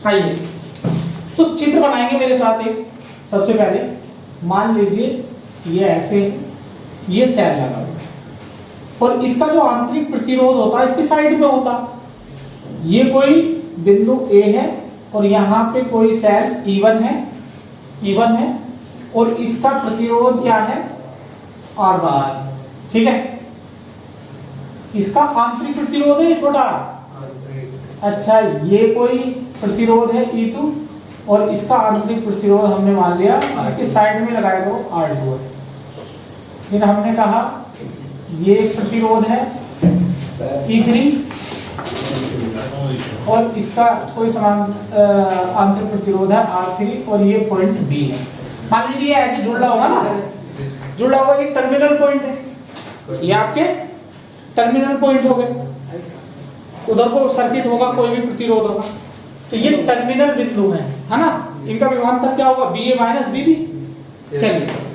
आइए तो चित्र बनाएंगे मेरे साथ एक। सबसे पहले मान लीजिए ये ऐसे ये सेल लगा हुआ और इसका जो आंतरिक प्रतिरोध होता है इसकी साइड में होता। ये कोई बिंदु A है और यहाँ पे कोई सेल E1 है और इसका प्रतिरोध क्या है R1। ठीक है, इसका आंतरिक प्रतिरोध है छोटा। अच्छा, ये कोई प्रतिरोध है E2 और इसका आंतरिक प्रतिरोध हमने मान लिया इसके साइड में लगाए तो R2 है। फिर हमने कहा ये प्रतिरोध है E3 और इसका कोई समान आंतरिक प्रतिरोध है R3 और ये पॉइंट B है। मान लीजिए ऐसे जुड़ा होगा ना, जुड़ा हुआ एक टर्मिनल पॉइंट है, ये आपके टर्मिनल पॉइंट हो गए। उधर को सर्किट होगा, कोई भी प्रतिरोध होगा, तो ये टर्मिनल बिंदु है ना। इनका विभवांतर क्या होगा BA माइनस BB। चलिए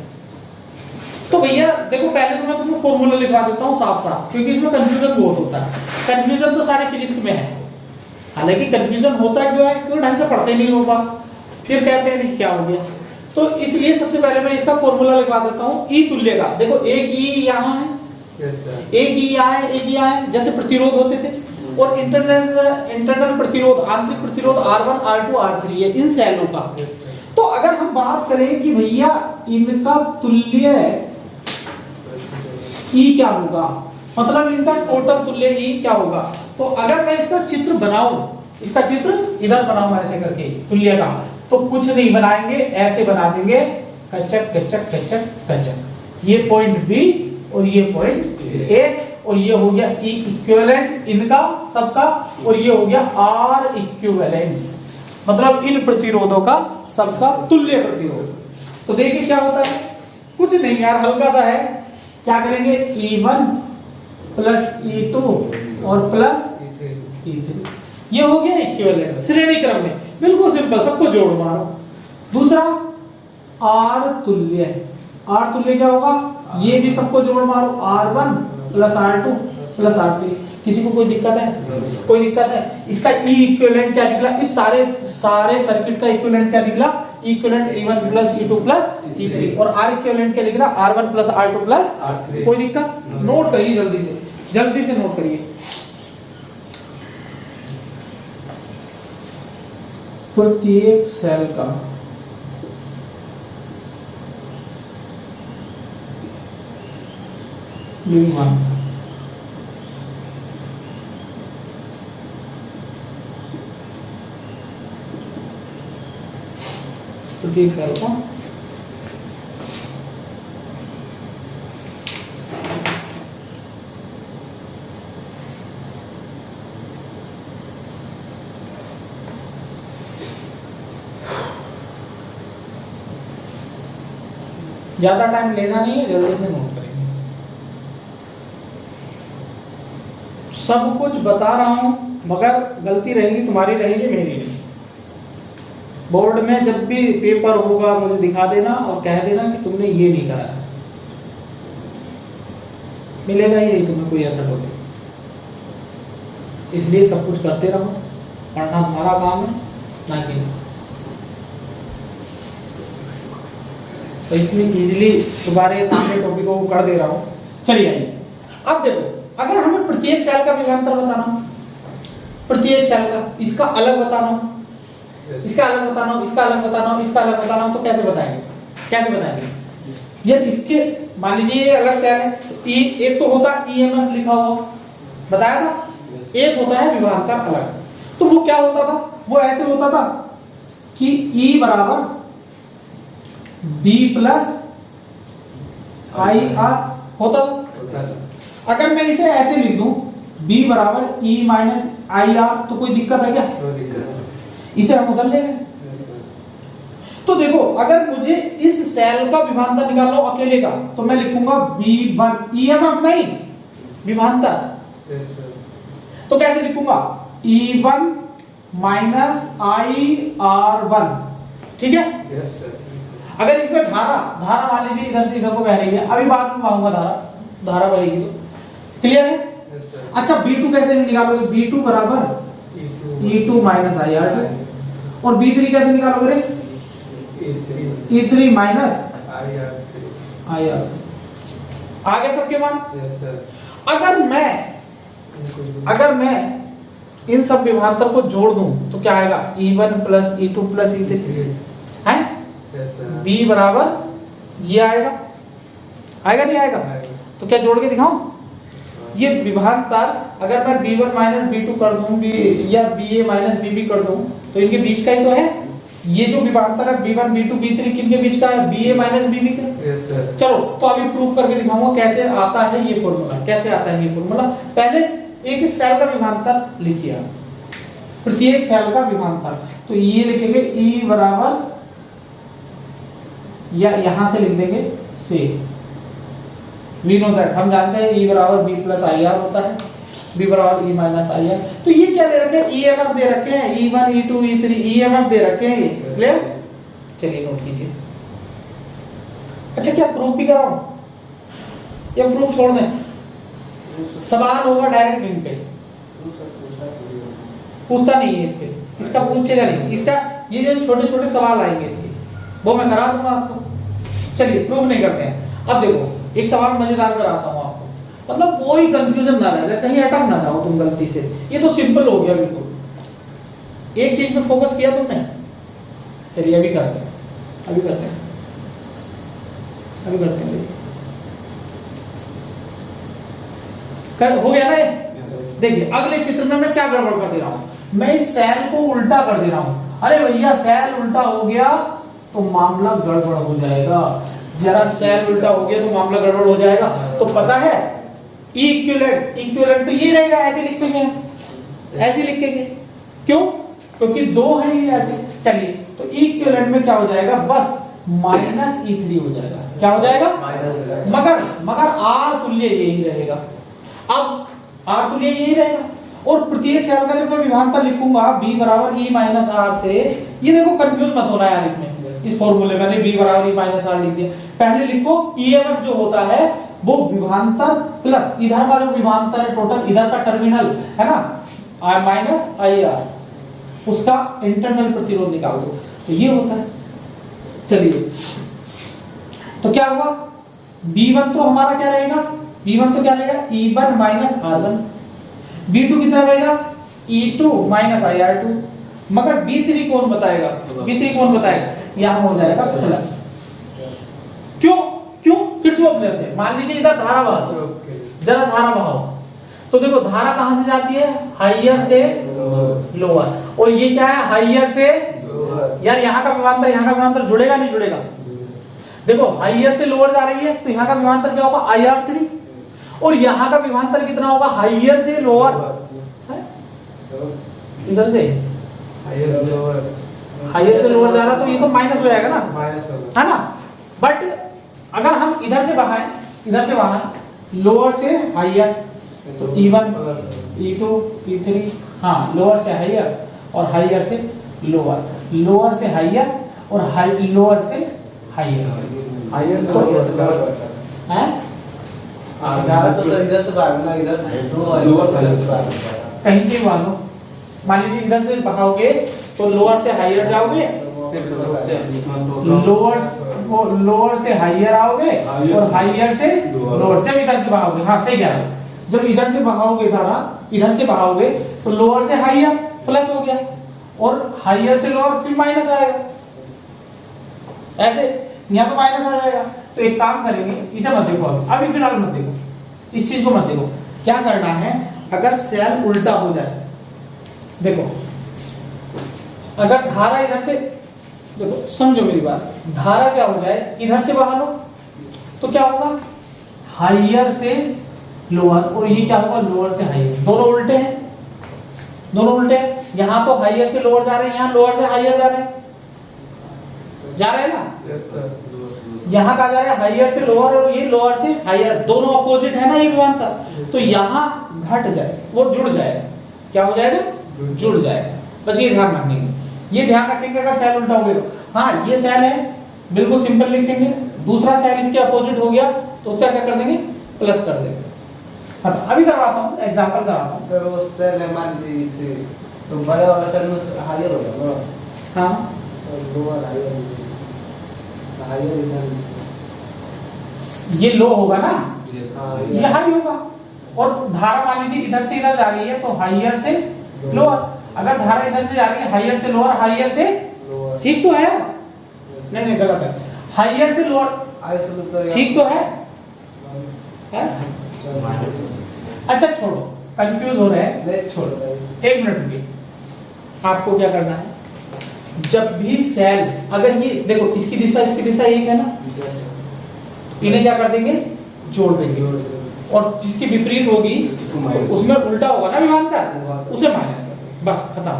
तो भैया देखो, पहले तो मैं तुमको फॉर्मूला लिखवा देता हूँ साफ साफ, क्योंकि इसमें कंफ्यूजन बहुत होता है। कंफ्यूजन तो सारे फिजिक्स में है, हालांकि कंफ्यूजन होता क्यों है, क्यों ढंग से पढ़ते नहीं लोग बात, फिर कहते हैं नहीं क्या हो गया। तो इसलिए सबसे पहले मैं इसका फॉर्मूला लिखवा देता हूँ E तुल्य का। देखो एक E यहाँ है, एक E यहाँ है, एक यहाँ है, जैसे प्रतिरोध होते थे। और इंटरनल प्रतिरोध, आंतरिक प्रतिरोध R1 R2 R3 है इन सेलों का। तो अगर हम बात करें कि भैया इनका तुल्य E क्या होगा, मतलब इनका टोटल तुल्य E क्या होगा, तो अगर मैं इसका चित्र बनाऊं, इसका चित्र इधर बनाऊं ऐसे करके तुल्य का, तो कुछ नहीं बनाएंगे, ऐसे बना देंगे कचक कचक कचक कचक। ये पॉइंट B और ये पॉइंट A और ये हो गया E इक्विवेलेंट इनका सबका, और ये हो गया R इक्विवेलेंट, मतलब इन प्रतिरोधों का सबका तुल्य प्रतिरोध। तो देखिए क्या होता है, कुछ नहीं यार, हल्का सा है। क्या करेंगे E1 प्लस E2 और प्लस E3, ये हो गया इक्विवेलेंट श्रेणी क्रम में, बिल्कुल सिंपल, सबको जोड़ मारो। दूसरा R तुल्य, R तुल्य क्या होगा, ये भी सबको जोड़ मारो, R1 plus R2 plus R3। किसी को कोई दिक्कत है, कोई दिक्कत है? इसका E इक्विवेलेंट क्या निकला, इस सारे सर्किट का इक्विवेलेंट क्या निकला, equivalent E1 plus E2 plus E3, और R इक्विवेलेंट क्या निकला, R1 plus R2 plus R3। कोई दिक्कत? नोट करिए जल्दी से नोट करिए। प्रत्येक सेल का विभवांतर प्रत्येक सेल का ज्यादा टाइम लेना नहीं है, जल्दी से नोट करेंगे। सब कुछ बता रहा हूं, मगर गलती रहेगी तुम्हारी, रहेगी मेरी नहीं। बोर्ड में जब भी पेपर होगा मुझे दिखा देना और कह देना कि तुमने ये नहीं करा, मिलेगा ही नहीं तुम्हें कोई ऐसा टॉपिक। इसलिए सब कुछ करते रहो, पढ़ना तुम्हारा काम है ना कि। तो इतनी इजीली तुम्हारे सामने टॉपिकों को कर दे रहा हूँ। चलिए आइए, अब देखो, अगर हमें प्रत्येक सेल का विभवांतर बताना हो, प्रत्येक सेल का, इसका अलग बताना हो, इसका अलग बताना हो, इसका अलग बताना हो, इसका अलग बताना हो, तो कैसे बताएंगे, कैसे बताएंगे? ये इसके मान लीजिए ये अलग सेल है, तो एक तो होता EMF लिखा हुआ, बताया था, एक होता है विभवांतर अलग। तो वो क्या होता था, वो ऐसे होता था कि E बराबर B प्लस IR होता था। अगर मैं इसे ऐसे लिख दूं B बराबर E माइनस IR, तो कोई दिक्कत है क्या? इसे हम उधर ले लें। तो देखो, अगर मुझे इस सेल का विभवांतर निकालना हो अकेले का, तो मैं लिखूंगा B1, EMF नहीं, विभवांतर। तो कैसे लिखूंगा, E1 माइनस IR1, ठीक है? Yes sir. अगर इसमें धारा मान लीजिए इधर से इधर को बह रही है, अभी बाद में कहूंगा धारा बहेगी, तो क्लियर है? Yes sir. अच्छा, B2 कैसे निकालोगे, B2 बराबर E2 माइनस IR2, और B3 कैसे निकालोगे रे? E3 minus IR। आ गए सबके मान? Yes sir. अगर मैं इन सब विभवांतर को जोड़ दूं तो क्या आएगा? E1 plus E2 plus E3 है। Yes sir. B बराबर ये आएगा नहीं आएगा? तो क्या जोड़ के दिखाऊं? ये विभवांतर अगर मैं B1 माइनस B2 कर दूं या BA माइनस BB कर दूं तो इनके बीच का ही तो है। ये जो विभवांतर है B1 B2 B3 किनके बीच का है? BA माइनस BB का। Yes sir. चलो तो अभी प्रूव करके दिखाऊंगा कैसे आता है ये फॉर्मूला। कैसे आता है ये फॉर्मूला? पहले एक एक सेल का विभवांतर लिखिए आप, प्रत्येक सेल का विभवांतर। तो ये लिखेंगे E बराबर, या यहां से लिख देंगे से, वी नो दैट, हम जानते हैं E बराबर B प्लस IR होता है, B बराबर E माइनस IR। तो ये क्या दे रखे हैं? EMF दे रखे हैं, E1 E2 E3 EMF दे रखे हैं। क्लियर? चलिए नोट कीजिए। अच्छा क्या प्रूफ भी कराऊं या प्रूफ छोड़ दें? सवाल होगा डायरेक्ट लिंक पे, पूछता नहीं है इसके, इसका पूछेगा नहीं, इसका ये जो छोटे छोटे सवाल आएंगे इसके वो मैं करा दूंगा आपको। चलिए प्रूफ नहीं करते हैं। अब देखो एक सवाल मजेदार कराता हूं आपको, मतलब कोई कंफ्यूजन ना रह जाए, कहीं अटक ना जाओ तुम गलती से। ये तो सिंपल हो गया बिल्कुल, एक चीज पे फोकस किया तुमने। चलिए अभी करते हैं, अभी करते हैं। हो गया ना ये? देखिए अगले चित्र में मैं क्या गड़बड़ कर दे रहा हूं, मैं इस सेल को उल्टा कर दे रहा हूं। अरे भैया सेल उल्टा हो गया तो मामला गड़बड़ हो जाएगा। जरा सेल उल्टा हो गया तो मामला गड़बड़ हो जाएगा। तो पता है इक्विवेलेंट तो ये रहेगा, ऐसे लिखेंगे, ऐसे लिखेंगे। क्यों? क्योंकि दो है ये ऐसे। चलिए तो इक्विवेलेंट में क्या हो जाएगा? बस माइनस E3 हो जाएगा। क्या हो जाएगा? मगर R तुल्य यही रहेगा। अब R तुल्य यही रहेगा और प्रत्येक सेल का जब मैं विभवांतर लिखूंगा B बराबर E माइनस R से, ये देखो कंफ्यूज मत होना यार इसमें, इस फॉर्मूले में B बराबर E माइनस R लिख दिया। पहले लिखो EMF जो होता है वो विभवांतर प्लस इधर का जो विभवांतर है टोटल, इधर का टर्मिनल है ना I माइनस IR, उसका इंटरनल प्रतिरोध निकाल दो, तो ये होता है। चलिए तो क्या हुआ? B1 तो हमारा क्या रहेगा? B1 तो क्या रहेगा? E1 minus R1। B2 कितना रहेगा? E2 minus IR2। मगर B3 कौन बताएगा? B3 कौन बताएगा? यहां हो जाएगा प्लस। क्यों? किरचॉफ लॉ से। मान लीजिए इधर धारा बहाओ, जरा धारा बहाओ, तो देखो धारा कहां से जाती है? हाइयर से लोअर। और ये क्या है? हाइयर से यार, यहाँ का विभवांतर जुड़ेगा नहीं जुड़ेगा? देखो हाइयर से लोअर जा रही है तो यहाँ का विभवांतर क्या होगा? IR3। और यहाँ का विभवांतर कितना होगा? हाइयर से लोअर, इधर से हाइयर से लोअर जा रहा तो ये तो माइनस हो जाएगा ना, है ना? बट अगर हम इधर से बाहर लोअर से हाइयर, तो E1 E2 E3, हाँ लोअर से हाइयर और हाइयर से लोअर, लोअर से हाइयर और लोअर से हाइयर तो हैं? तो सर इधर से भागना, इधर लोअर से भागना, कहीं से मान लो, मान लीजिए इधर से बहाओगे तो लोअर से हाइयर जाओगे, लोअर से हाइयर आओगे और हाइयर से लोअर। जब इधर से बहाओगे, हाँ सही कह रहे हो, जब इधर से बहाओगे धारा, इधर से बहाओगे तो लोअर से हाइयर प्लस हो गया और हाइयर से लोअर फिर माइनस आएगा, ऐसे यहाँ पे माइनस आ जाएगा। तो एक काम करेंगे, इसे मत देखो अभी फिलहाल मत देखो, इस चीज को मत देखो। क्या करना है? अगर सेल उल्टा हो जाए, देखो अगर धारा इधर से, देखो समझो मेरी बात, धारा क्या हो जाए? इधर से बहा लो तो क्या होगा? हाइयर से लोअर, और ये क्या होगा? लोअर से हाइयर। दोनों उल्टे हैं, दोनों उल्टे हैं। यहाँ तो हाइयर से लोअर जा रहे हैं, यहाँ लोअर से हाइयर जा रहे हैं, जा रहे हैं ना? Yes sir. यहाँ का जा रहा है हाइयर से लोअर और ये लोअर से हाइयर, दोनों अपोजिट है ना ये विभवांतर, तो यहाँ घट जाए, वो जुड़ जाएगा। क्या हो जाएगा? जुड़ जाएगा। बस ये ध्यान रखेंगे, ये ध्यान रखेंगे अगर सेल उल्टा हो गया तो। हाँ ये सेल है, बिल्कुल सिंपल लिखेंगे। दूसरा सेल इसके अपोजिट हो गया तो क्या कर देंगे? प्लस कर देंगे। अभी करवाता हूँ, एग्जांपल कराता हूँ। सर वो सेल है मान लीजिए तो बड़ा वाला सेल में हाइयर होगा ना, हाँ तो लोअर हायर हायर इधर ये लो होगा ना, हाँ ये हाई होगा। और धारा मान लीजिए इधर से इधर जा रही है तो हाइयर से लोअर, अगर धारा इधर से जा रही है हाइयर से लोअर, हाइयर से लोअर ठीक तो है? नहीं नहीं गलत है, हाइयर से लोअर हायर से लोअर ठीक तो है? अच्छा छोड़ो, कंफ्यूज हो रहे हैं, नहीं छोड़ एक मिनट रुकिए। आपको क्या करना है, जब भी सेल, अगर ये देखो इसकी दिशा एक है ना, इन्हें क्या कर देंगे, जोड़ देंगे, और जिसकी विपरीत होगी तो उसमें उल्टा होगा ना विभवांतर, उसे माइनस कर देंगे, बस खत्म।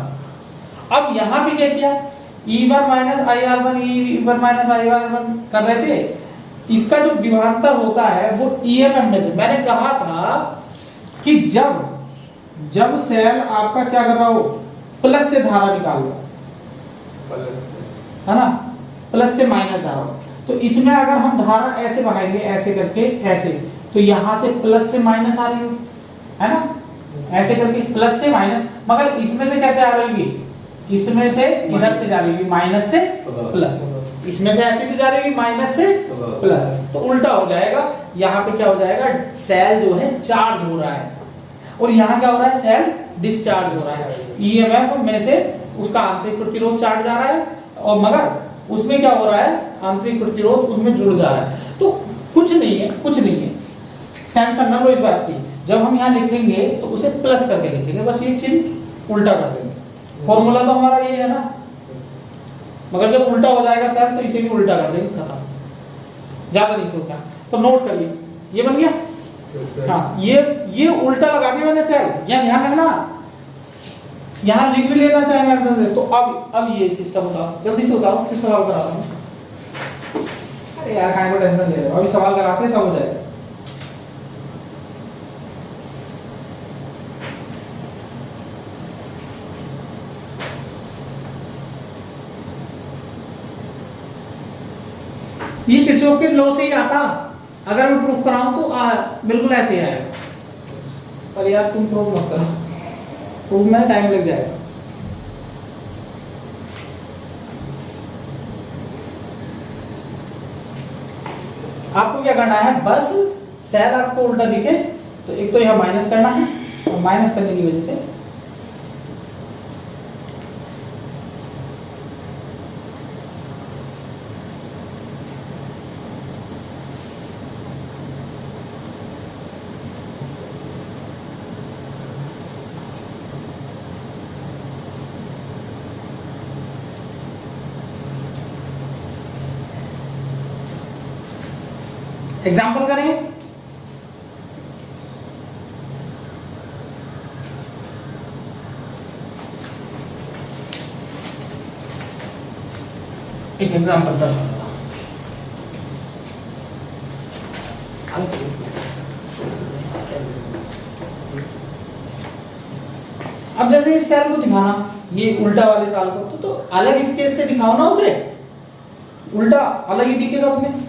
अब यहाँ भी क्या किया, E1 minus IR1 E1 minus IR1 कर रहे थे, इसका जो विभवांतर होता है वो EMF में से, मैंने कहा था कि जब सेल आपका क्या कर रहा हो, प्लस से धारा निकाल रहा है ना, प्लस से माइनस जा रहा हो, तो इसमें अगर हम धारा ऐसे बहाएंगे ऐसे करके ऐसे, तो यहाँ से प्लस से माइनस आ रही है ना, ऐसे करके प्लस से माइनस, मगर इसमें से कैसे आ रही है, इसमें से इधर से जा रही है माइनस से प्लस, इसमें से ऐसे भी जा रही है माइनस से प्लस, तो उल्टा हो जाएगा। यहाँ पे क्या हो जाएगा, सेल जो है चार्ज हो रहा है, और यहाँ क्या हो रहा है, सेल डिस्चार्ज हो रहा है। ईएमएफ में से उसका आंतरिक प्रतिरोध चार्ज जा रहा है, और मगर उसमें क्या हो रहा है, आंतरिक प्रतिरोध उसमें जुड़ जा रहा है। तो कुछ नहीं है, टेंशन ना लो इस बात की। जब हम यहाँ लिखेंगे तो उसे प्लस करके लिखेंगे, बस ये चिन्ह उल्टा कर देंगे। फॉर्मूला तो हमारा ये है ना, मगर जब उल्टा हो जाएगा सर तो इसे भी उल्टा कर देंगे, खत्म, ज्यादा नहीं सोचना। तो नोट करिए, ये बन गया। हाँ, ये उल्टा लगा दिया मैंने सेल, यहाँ ध्यान रखना, यहाँ लिख भी लेना चाहे मेरे से। तो अब ये सिस्टम बताओ, जल्दी से बताओ, फिर सवाल कराता हूँ। अरे यार खाने को टेंशन ले रहे हो, अभी सवाल कराते हैं सब हो जाएगा। ये किरचॉफ के लॉ से ही आता, अगर मैं प्रूफ कराऊं तो बिल्कुल ऐसे ही आएगा। पर यार तुम प्रूफ मत करो, प्रूफ में टाइम लग जाएगा। आपको क्या करना है, बस सेल आपको उल्टा दिखे तो एक तो यह माइनस करना है, और माइनस करने की वजह से एग्जाम्पल करें। एक एग्जाम्पल कर, अब जैसे इस सेल को दिखाना, ये उल्टा वाले सेल को तो अलग स्केच से दिखाओ ना उसे, उल्टा अलग ही दिखेगा तुम्हें।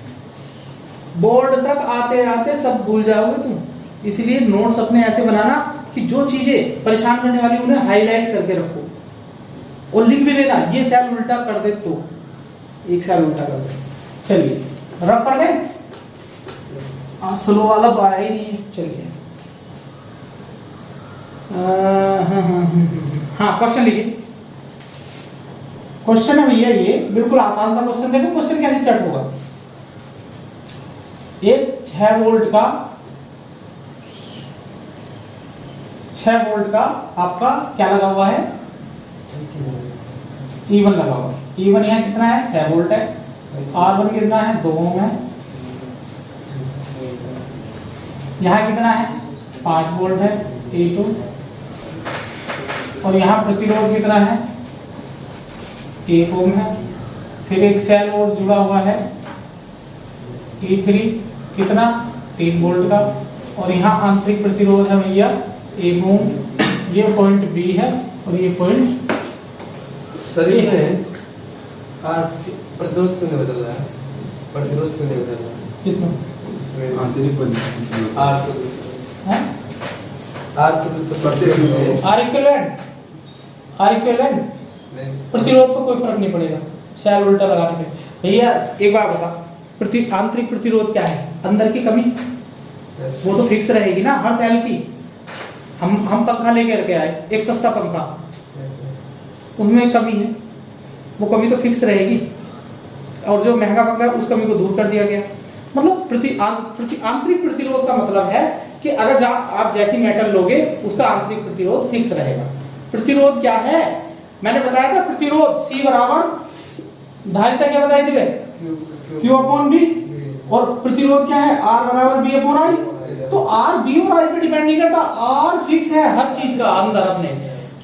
बोर्ड तक आते आते सब भूल जाओगे तुम, इसलिए नोट्स अपने ऐसे बनाना कि जो चीजें परेशान करने वाली उन्हें हाईलाइट करके रखो, और लिख भी देना ये सेल उल्टा कर दे तो एक सेल उल्टा कर दे। चलिए रब कर दे, स्लो वाला तो आया ही नहीं। चलिए हाँ क्वेश्चन लिखिए। क्वेश्चन है भैया ये बिल्कुल आसान सा क्वेश्चन, देखो क्वेश्चन कैसे चट होगा। एक 6 वोल्ट का आपका क्या लगा हुआ है, E1 लगा हुआ है। E1 यहाँ कितना है, 6 वोल्ट है। R1 कितना है, 2 ओम है। यहाँ कितना है, 5 वोल्ट है, E2। और यहाँ प्रतिरोध कितना है, 1 ओम है। फिर एक सेल और जुड़ा हुआ है E3 कितना, 3 वोल्ट का। और यहाँ आंतरिक प्रतिरोध है भैया 1 ओम। ये पॉइंट बी है और ये पॉइंट सर इसमें प्रतिरोध क्यों नहीं बदल रहा है, प्रतिरोध क्यों नहीं बदल रहा है किसमें, आंतरिक प्रतिरोध आर आर इक्विवेलेंट प्रतिरोध को कोई फर्क नहीं पड़ेगा सेल उल्टा लगाने पे। भैया एक बार बता, आंतरिक प्रतिरोध क्या है? अंदर की कमी, वो तो फिक्स रहेगी ना हर सेल की। हम पंखा लेके रखे आए, एक सस्ता पंखा, उसमें कमी है, वो कमी तो फिक्स रहेगी, और जो महंगा पंखा है उस कमी को दूर कर दिया गया। मतलब आंतरिक प्रतिरोध का मतलब है कि अगर आप जैसी मेटल लोगे उसका आंतरिक प्रतिरोध फिक्स रहेगा। प्रतिरोध क्या है? मैंने बताया था प्रतिरोध C बराबर धारिता क्या बताई थी? Q upon B। और प्रतिरोध क्या है? R बराबर B अपॉन I। तो R B और I पे डिपेंड नहीं करता, R फिक्स है हर चीज का अंदर अपने,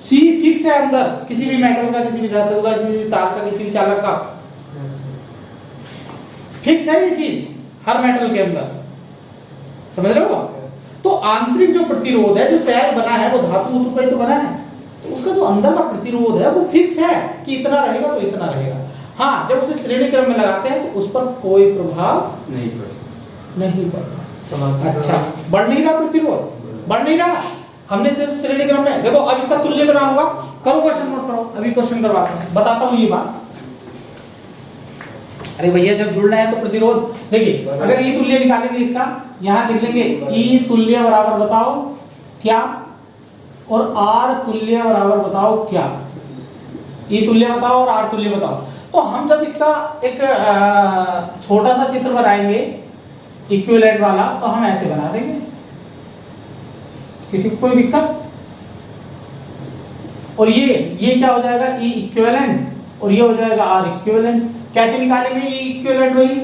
C फिक्स है अंदर किसी भी मेटल का, किसी भी धातु का, किसी भी तार का, किसी भी चालक का, फिक्स है ये चीज हर मेटल के अंदर। समझ रहे हो? तो आंतरिक जो प्रतिरोध है, जो सेल बना है वो धातु का ही तो बना है, तो उसका जो अंदर का प्रतिरोध है वो फिक्स है कि इतना रहेगा तो इतना रहेगा। हाँ, जब उसे श्रेणी क्रम में लगाते हैं तो उस पर कोई प्रभाव नहीं पड़ता। अच्छा, बढ़ नहीं रहा प्रतिरोध, बढ़ नहीं रहा। हमने सिर्फ श्रेणी क्रम में देखो, अब इसका तुल्य बनाऊंगा, करो क्वेश्चन नोट करो, अभी क्वेश्चन करवाता हूं, बताता हूं ये बात। अरे भैया जब जुड़ना है तो प्रतिरोध देखिए, अगर ई तुल्य निकालेंगे इसका, यहां लिख लेंगे ई तुल्य बराबर बताओ क्या, और आर तुल्य बराबर बताओ क्या। ई तुल्य बताओ और आर तुल्य बताओ। तो हम जब इसका एक छोटा सा चित्र बनाएंगे इक्विवेलेंट वाला, तो हम ऐसे बना देंगे, किसी को कोई दिक्कत? और ये क्या हो जाएगा? ई इक्विवेलेंट, और ये हो जाएगा आर इक्विवेलेंट। कैसे निकालेंगे ई इक्विवेलेंट? वही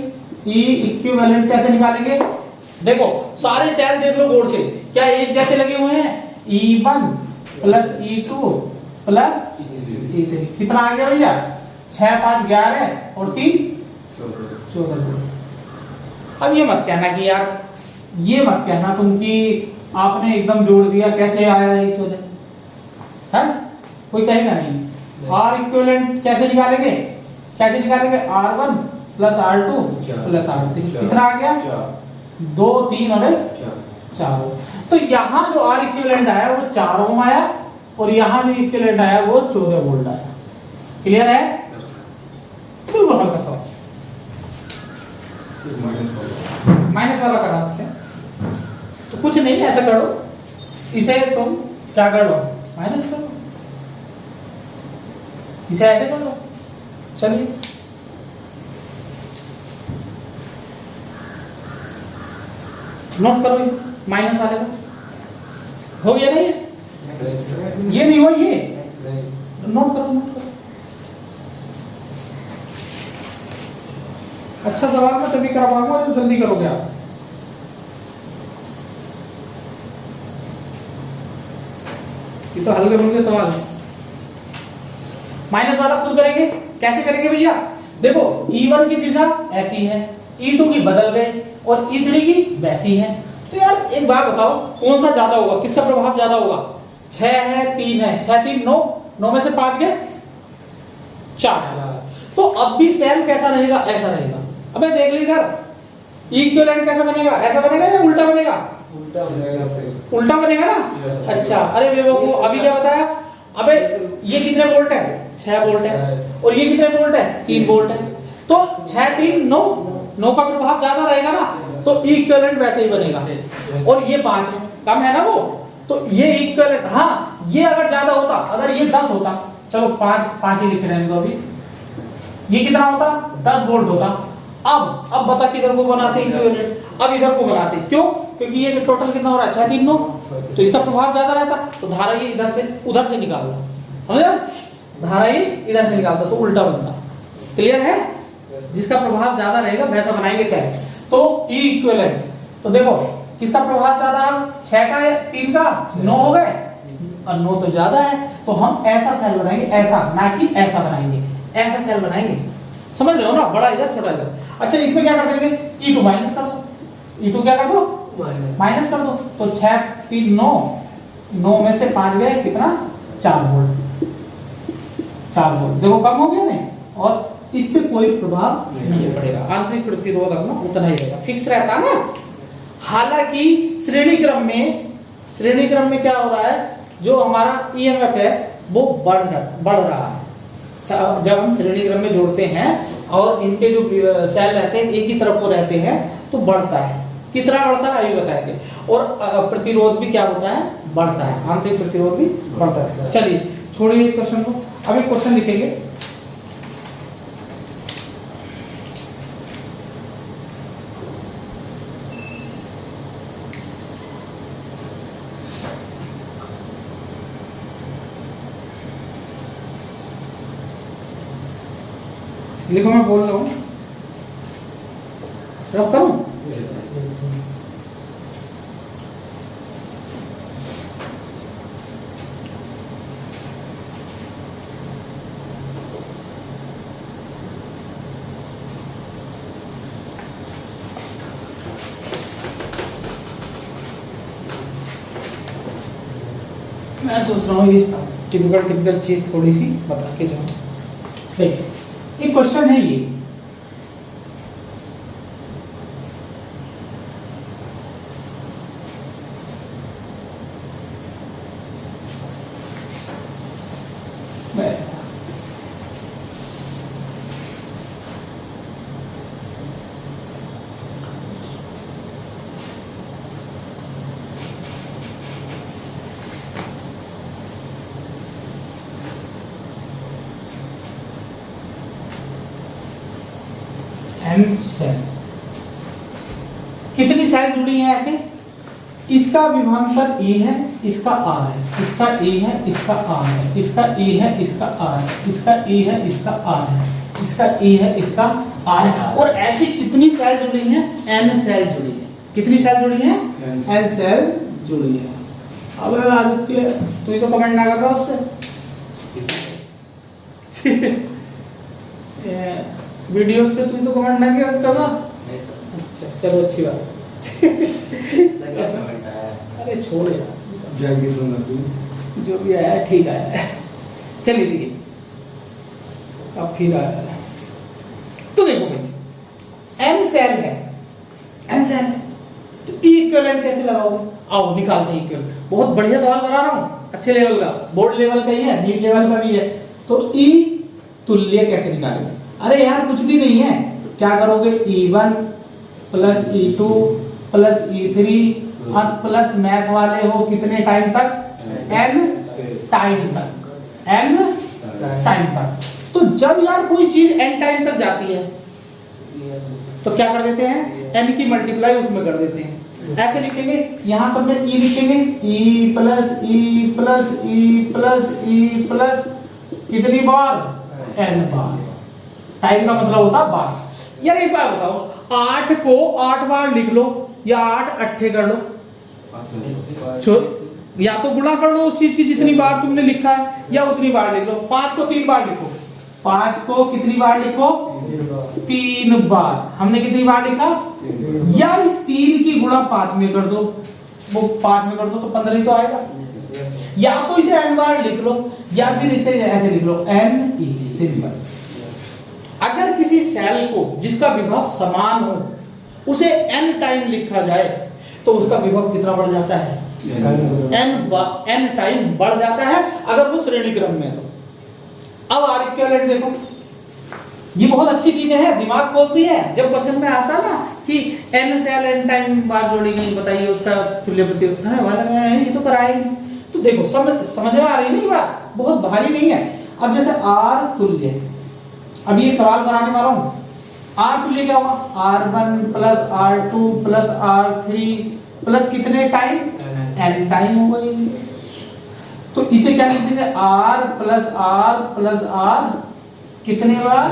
ई इक्विवेलेंट कैसे निकालेंगे? देखो सारे सेल देख लो बोर्ड से, क्या एक जैसे लगे हुए हैं? E1 plus E2 plus E3 कितना आ गया भैया? 6 5 11 और 3 14। अब ये मत कहना कि यार, ये मत कहना तुम कि आपने एकदम जोड़ दिया, कैसे आया ये 14 है? कोई कहेगा नहीं। आर इक्विवेलेंट कैसे निकालेंगे? कैसे निकालेंगे? R1 plus R2 plus R3 कितना आ गया? 2 3 और 4। तो यहाँ जो R इक्विवेलेंट आया वो 4 ओम आया, और यहाँ जो इक्विवेलेंट आया वो 14 वोल्ट आया। क्लियर है? बिल्कुल हल्का सा माइनस वाला करा सकते हैं, तो कुछ नहीं, ऐसा करो, इसे तुम क्या कर लो? माइनस कर लो, इसे ऐसे कर लो। चलिए नोट करो इसे, माइनस वाले का हो गया नहीं? ये नहीं हुआ, ये नोट करो, नोट करो। अच्छा सवाल मैं तभी कर पाऊंगा जो जल्दी करोगे आप। ये तो हल्के फुल्के सवाल है। माइनस वाला खुद करेंगे, कैसे करेंगे भैया? देखो E1 की दिशा ऐसी है, E2 की बदल गए, और E3 की वैसी है। तो यार एक बात बताओ, कौन सा ज्यादा होगा? किसका प्रभाव ज्यादा होगा? 6 है 3 है, 6 3 9, 9 में से 5 गए 4। तो अब भी सेल कैसा रहेगा? ऐसा रहेगा। अबे देख ली इधर, इक्विवेलेंट कैसा बनेगा? ऐसा बनेगा या उल्टा बनेगा? उल्टा बनेगा। उल्टा बनेगा ना? अच्छा, अरे बेवकूफ, अभी क्या बताया? अबे ये कितने वोल्ट है? 6 वोल्ट है, और ये कितने वोल्ट है? 3 वोल्ट है। तो 6 3 9, 9 का प्रभाव ज्यादा रहेगा ना, तो इक्विवेलेंट वैसे ही बनेगा। और ये 5 है, कम है ना वो, तो ये इक्विवेलेंट, हाँ ये अगर ज्यादा होता, अगर ये 10 होता, चलो 5 ही लिख रहे हैं अभी, ये कितना होता? 10 वोल्ट होता। अब बता किधर को बनाते इक्विवेलेंट? अब इधर को बनाते, क्यों? क्योंकि ये टोटल कितना हो रहा है? 6 3 9, तो इसका प्रभाव ज्यादा रहता, तो धारा ये इधर से उधर से निकालता, समझा? धारा ये इधर से निकालता तो उल्टा बनता। क्लियर है? जिसका प्रभाव ज्यादा रहेगा वैसा बनाएंगे सेल। तो ई इक्विवेलेंट, तो देखो किसका प्रभाव ज्यादा? 6 का 3 का 9 हो गए, और 9 तो ज्यादा है, तो हम ऐसा सेल बनाएंगे, ऐसा, ना कि ऐसा बनाएंगे, ऐसा सेल बनाएंगे। समझ रहे हो ना? बड़ा इधर छोटा इधर। अच्छा, इसमें क्या कर देंगे? E2 माइनस कर दो, E2 क्या कर दो? माइनस कर दो। तो 6 3 9, 9 में से 5 गए कितना? 4 वोल्ट। 4 वोल्ट देखो कम हो गया नहीं, और इस पे कोई प्रभाव नहीं पड़ेगा। आंतरिक प्रतिरोध अपना उतना ही रहेगा, फिक्स रहता ना। हालांकि श्रेणी क्रम में क्या हो रहा है? जो हमारा EMF है वो बढ़ रहा है, जब हम श्रेणी क्रम में जोड़ते हैं और इनके जो सेल रहते हैं एक ही तरफ को रहते हैं तो बढ़ता है। कितना बढ़ता है अभी बताएंगे। और प्रतिरोध भी क्या होता है, बढ़ता है, आंतरिक प्रतिरोध भी बढ़ता है। चलिए छोड़िए इस क्वेश्चन को, अब एक क्वेश्चन लिखेंगे। लिखो, मैं बोल रहा हूँ, रफ करूँ। मैं सोच रहा हूँ ये टिपिकल चीज थोड़ी सी बता के जाऊँ। देखिए एक क्वेश्चन है ये, एन सेल, कितनी सेल जुड़ी हैं ऐसे, इसका विभवांतर E है, इसका R है, इसका E है, इसका R है, इसका E है, इसका R है, इसका E है, इसका R है, इसका E है, इसका R है, और ऐसी कितनी सेल जुड़ी हैं, N सेल जुड़ी है। कितनी सेल जुड़ी हैं, N सेल जुड़ी है। अब आदित्य तू ही तो कमेंट ना कर रहा उस पर वीडियोस पे तुम तो कमेंट ना किया करना। अच्छा चलो अच्छी बात। अरे छोड़ यार, जो भी आया ठीक आया। चलिए देखिए अब फिर आया, तो देखो भाई एन सेल है, एन सेल है तो इक्विवेलेंट कैसे लगाओगे, आओ निकालते हैं इक्विवेलेंट। बहुत बढ़िया सवाल करा रहा हूँ, अच्छे लेवल का, बोर्ड लेवल का ही है, नीट लेवल का भी है। तो ई तुल्य कैसे निकालेंगे, अरे यार कुछ भी नहीं है, क्या करोगे E1 plus E2 plus E3 और प्लस मैथ वाले हो कितने टाइम तक, n टाइम तक, n टाइम तक। तो जब यार कोई चीज n टाइम तक जाती है तो क्या कर देते हैं, n की मल्टीप्लाई उसमें कर देते हैं। ऐसे लिखेंगे, यहां सब में E लिखेंगे, E plus E plus E plus E plus कितनी बार, n बार। टाइम का मतलब होता है बार। यार एक बार बताओ, 8 को 8 बार लिख लो या 8 अट्ठे कर लो, या तो गुणा कर लो उस चीज की जितनी बार तुमने लिखा है या उतनी बार लिख लो। 5 को 3 बार लिखो, 5 को कितनी बार लिखो, 3 बार। हमने कितनी बार लिखा, या इस 3 की गुणा 5 में कर दो, वो 5 में कर दो तो 15 ही तो आएगा। या तो इसे n बार लिख लो या फिर इसे ऐसे लिख लो n e, सिंपल। अगर किसी सेल को जिसका विभव समान हो उसे n टाइम लिखा जाए तो उसका विभव कितना बढ़ जाता है, n टाइम बढ़ जाता है अगर वो श्रेणी क्रम में है तो। अब आर इक्विवेलेंट देखो, ये बहुत अच्छी चीजें हैं, दिमाग खोलती है। जब क्वेश्चन में आता ना कि n सेल n टाइम बार जोड़ी गई, बताइए उसका तुल्य प्रतिरोध है वाला है, ये तो कराया ही नहीं। तो देखो समझ में आ रही नहीं बात, बहुत भारी नहीं है। अब जैसे R तुल्य, अभी एक सवाल कराने वाला हूं, R तुल्य क्या होगा, R1 plus R2 plus R3 plus कितने टाइम, n टाइम हो गई। तो इसे क्या लिख देंगे, R प्लस R कितने बार,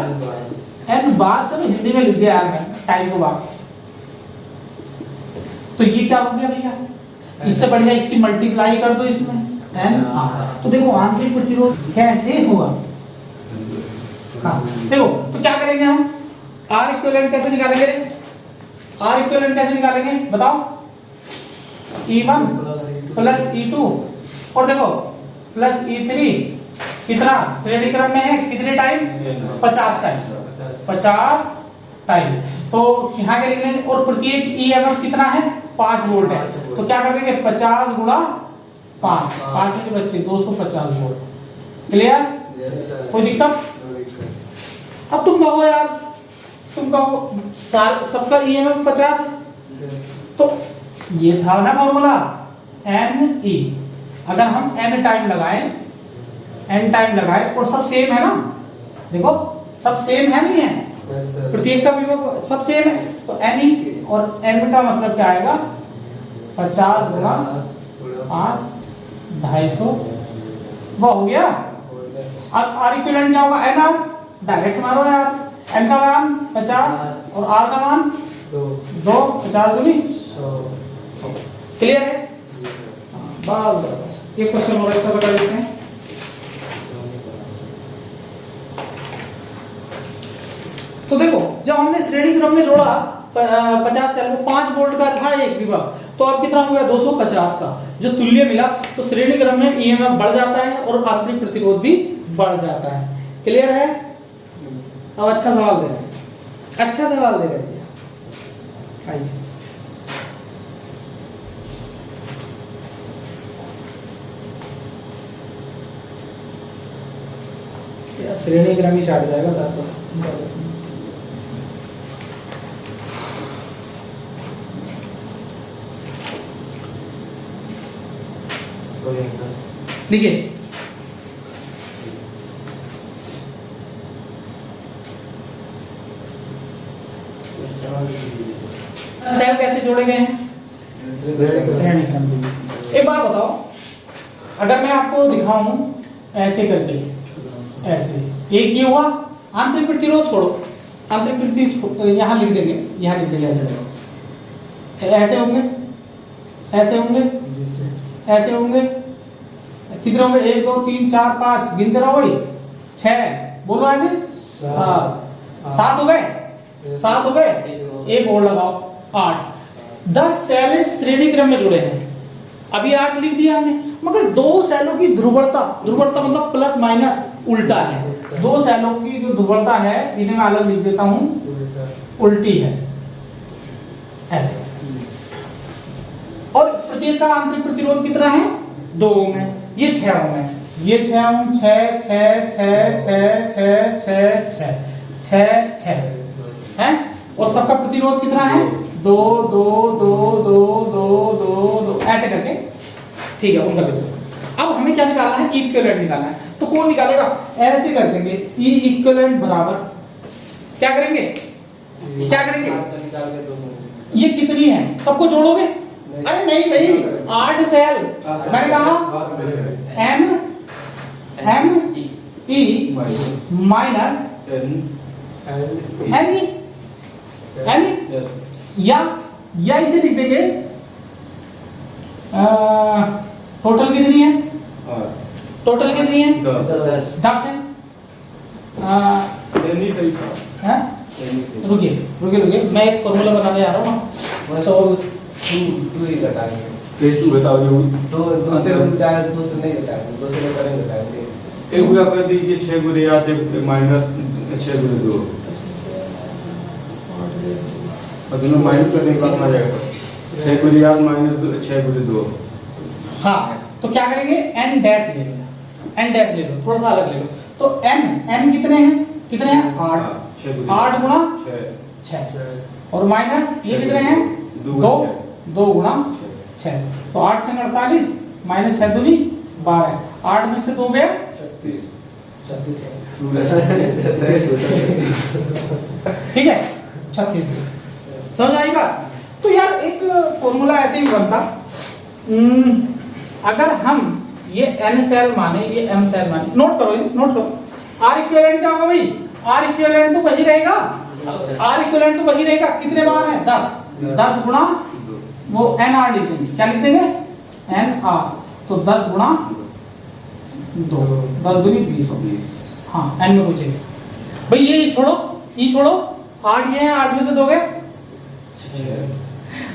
n बार। चलो हिंदी में लिख दिया यार मैं, टाइम को बार। तो ये क्या हो गया भैया, इससे बढ़िया इसकी मल्टीप्लाई कर दो इसमें n r। तो देखो आंतरिक प्रतिरोध कैसे होगा। हाँ देखो, तो क्या करेंगे हम, R इक्विवेलेंट कैसे निकालेंगे, R इक्विवेलेंट कैसे निकालेंगे बताओ, E1 प्लस E2 और देखो प्लस E3 कितना श्रेणी क्रम में है, कितने टाइम, 50 टाइम, 50 टाइम। तो यहाँ के लिखने, और प्रत्येक EMF कितना है, 5 वोल्ट है। तो क्या कर देंगे, 50 गुणा 5 के बच्चे 250 वोल्ट। क्लियर, कोई दिक्कत, अब तुम कहो यार, तुम कहो सबका ईएमएफ 50 है, तो ये था ना फॉर्मूला एन ई। अगर हम एन टाइम लगाएं और सब सेम है ना, देखो सब सेम है नहीं है, प्रत्येक का विभव सब सेम है, तो एन ई और एन का मतलब क्या आएगा 50 गुना 5 250, वो हो गया। अब आर इक्विवेलेंट क्या होगा एन आर, डायरेक्ट मारो यार, एन का मान 50 और आर का मान 2, 50 दूनी 100। क्लियर है? बस एक क्वेश्चन और अच्छा बता देते हैं। तो देखो जब हमने श्रेणी क्रम में जोड़ा 50 सेल, वो 5 वोल्ट का था एक विभव, तो अब कितना हो गया 250 का जो तुल्य मिला। तो श्रेणी क्रम में ईएमएफ बढ़ जाता है और आंतरिक प्रतिरोध भी बढ़ जाता है। क्लियर है? अब अच्छा सवाल दे रहे हैं, अच्छा सवाल दे रहे हैं, आइए। श्रेणी क्रम ही छाट जाएगा साथ में। देखिए सेल कैसे जोड़े गए हैं? श्रेणी क्रम। एक बात बताओ, अगर मैं आपको दिखाऊं ऐसे करके, ऐसे एक ये हुआ, आंतरिक प्रतिरोध छोड़ो, आंतरिक प्रतिरोध यहाँ लिख देंगे, यहाँ लिख देंगे ऐसे होंगे, ऐसे होंगे, ऐसे होंगे, कितने होंगे 1 2 3 4 5, गिनते रहो भाई, 6, बोलो ऐसे 7 हो गए, 7 हो गए, एक और लगाओ 8, 10 सेल श्रेणी क्रम में जुड़े हैं। अभी 8 लिख दिया हमने, मगर 2 सेलों की ध्रुवणता मतलब प्लस माइनस उल्टा है। 2 सेलों की जो ध्रुवणता है इन्हें मैं अलग लिख देता हूं, उल्टी है ऐसे। और प्रत्येक का आंतरिक प्रतिरोध कितना है 2 ओम है, ये 6 ओम है, ये 6 ओम, 6 6 6 6 6 6 6 6 है। और सबका प्रतिरोध कितना है 2 2 2 2 2 2 2 ऐसे करके, ठीक है उनका प्रतिरोध। अब हमें क्या निकालना है, इक्विवेलेंट निकालना है। तो कौन निकालेगा, ऐसे कर देंगे, ई इक्विवेलेंट बराबर क्या करेंगे, क्या करेंगे, ये कितनी है सबको जोड़ोगे? अरे नहीं भाई 8 सेल, मैंने कहा M E minus N E, या इसे लिख देंगे टोटल कितनी है, टोटल कितनी है 10 है। रुकिए मैं एक फॉर्मूला बताने जा रहा हूँ। तो तू ही बताएंगे, तू बताओ जो दो से बताएंगे, दो से नहीं बताएंगे, दो से लेकर नहीं बताएंगे। एक गुना कर दीजिए 6 गुने 8 माइनस 6 गुने 2, और दोनों माइनस करने के बाद आ जाएगा 6 गुने 8 माइनस 6 गुने 2। हाँ तो क्या करेंगे, एन डैश ले लो, एन डैश ले लो, थोड़ा सा अलग ले लो। तो एन कितने हैं, कितने हैं 8, 8 गुना 6 और माइनस ये कितने हैं 2 गुना 6, तो 8 6 48 माइनस 6 दूनी 12, 8 में से 2 गया 36 ठीक है 36। समझ आई बात? तो यार एक फॉर्मूला ऐसे ही बनता, अगर हम ये n सेल माने, ये m सेल माने, नोट करो ये, नोट करो। R इक्विवेलेंट क्या होगा भाई, R इक्विवेलेंट तो वही रहेगा, R इक्विवेलेंट तो वही रहेगा, कितने बार है 10 गुना वो nr लिख देंगे, क्या लिख देंगे nr, तो 10 गुना 2, 10 दूनी 20। हाँ n में पूछेगा भाई, ये छोड़ो, ये छोड़ो, 8 ये है, 8 में से 2 गए।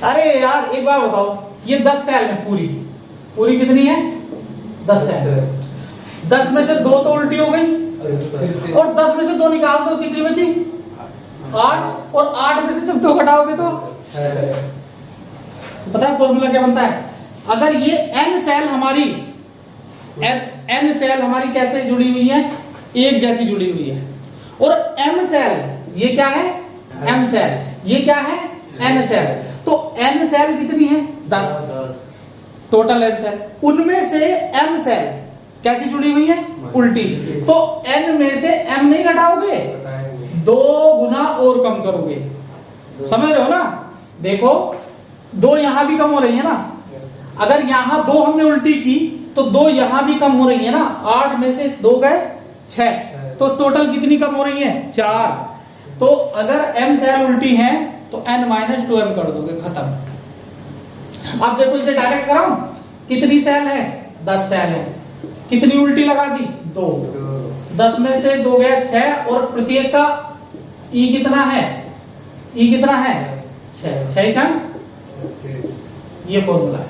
अरे यार एक बार बताओ, ये 10 सेल है, पूरी कितनी है 10 सेल, 10 में से 2 तो उल्टी हो गई, और 10 में से 2 निकाल दो, कितनी बची 8, और 8 में से जब 2 घटाओगे तो पता है फॉर्मूला क्या बनता है, अगर ये n सेल हमारी कैसे जुड़ी हुई है, एक जैसी जुड़ी हुई है, और m सेल, ये क्या है m सेल, ये क्या है n सेल। तो n सेल कितनी है 10 टोटल n सेल, उनमें से m सेल कैसी जुड़ी हुई है उल्टी। तो n में से m नहीं घटाओगे, 2 गुना और कम करोगे, समझ रहे हो ना। देखो 2 यहां भी कम हो रही है ना, अगर यहां 2 हमने उल्टी की तो 2 यहां भी कम हो रही है ना, 8 में से 2 गए 6, तो टोटल कितनी कम हो रही है 4। तो अगर m सेल उल्टी हैं तो n-2m कर दोगे, खत्म। अब देखो इसे डायरेक्ट कराऊं, कितनी सेल है 10 सेल है, कितनी उल्टी लगा दी 2, 10 में से 2 गया 6, और प्रत्येक का e कितना है, e कितना है 6, 6 छन, ये फॉर्मूला है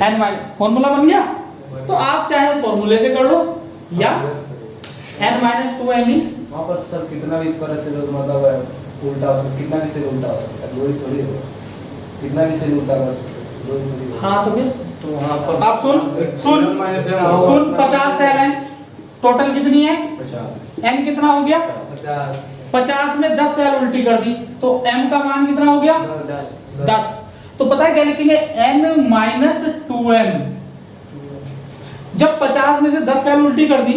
n फॉर्मूला बन गया। तो आप चाहे फॉर्मूले से कर लो या n-2m ही। वहाँ पर सर कितना भी पर रहते तो मतलब उल्टा हो सकता, कितना भी से उल्टा हो सकता है, वही थोड़ी होगा, कितना भी से उल्टा कर सकते हैं, वही थोड़ी होगा। हाँ तो फिर तो वहाँ पर आप सुन 50 सेल है, टोटल कितनी है 50, n कितना हो गया 50 में 10 सेल उल्टी कर दी, तो m का मान कितना हो गया 10। तो पता है क्या लिखेंगे n-2m। जब 50 में से 10 सेल उल्टी कर दी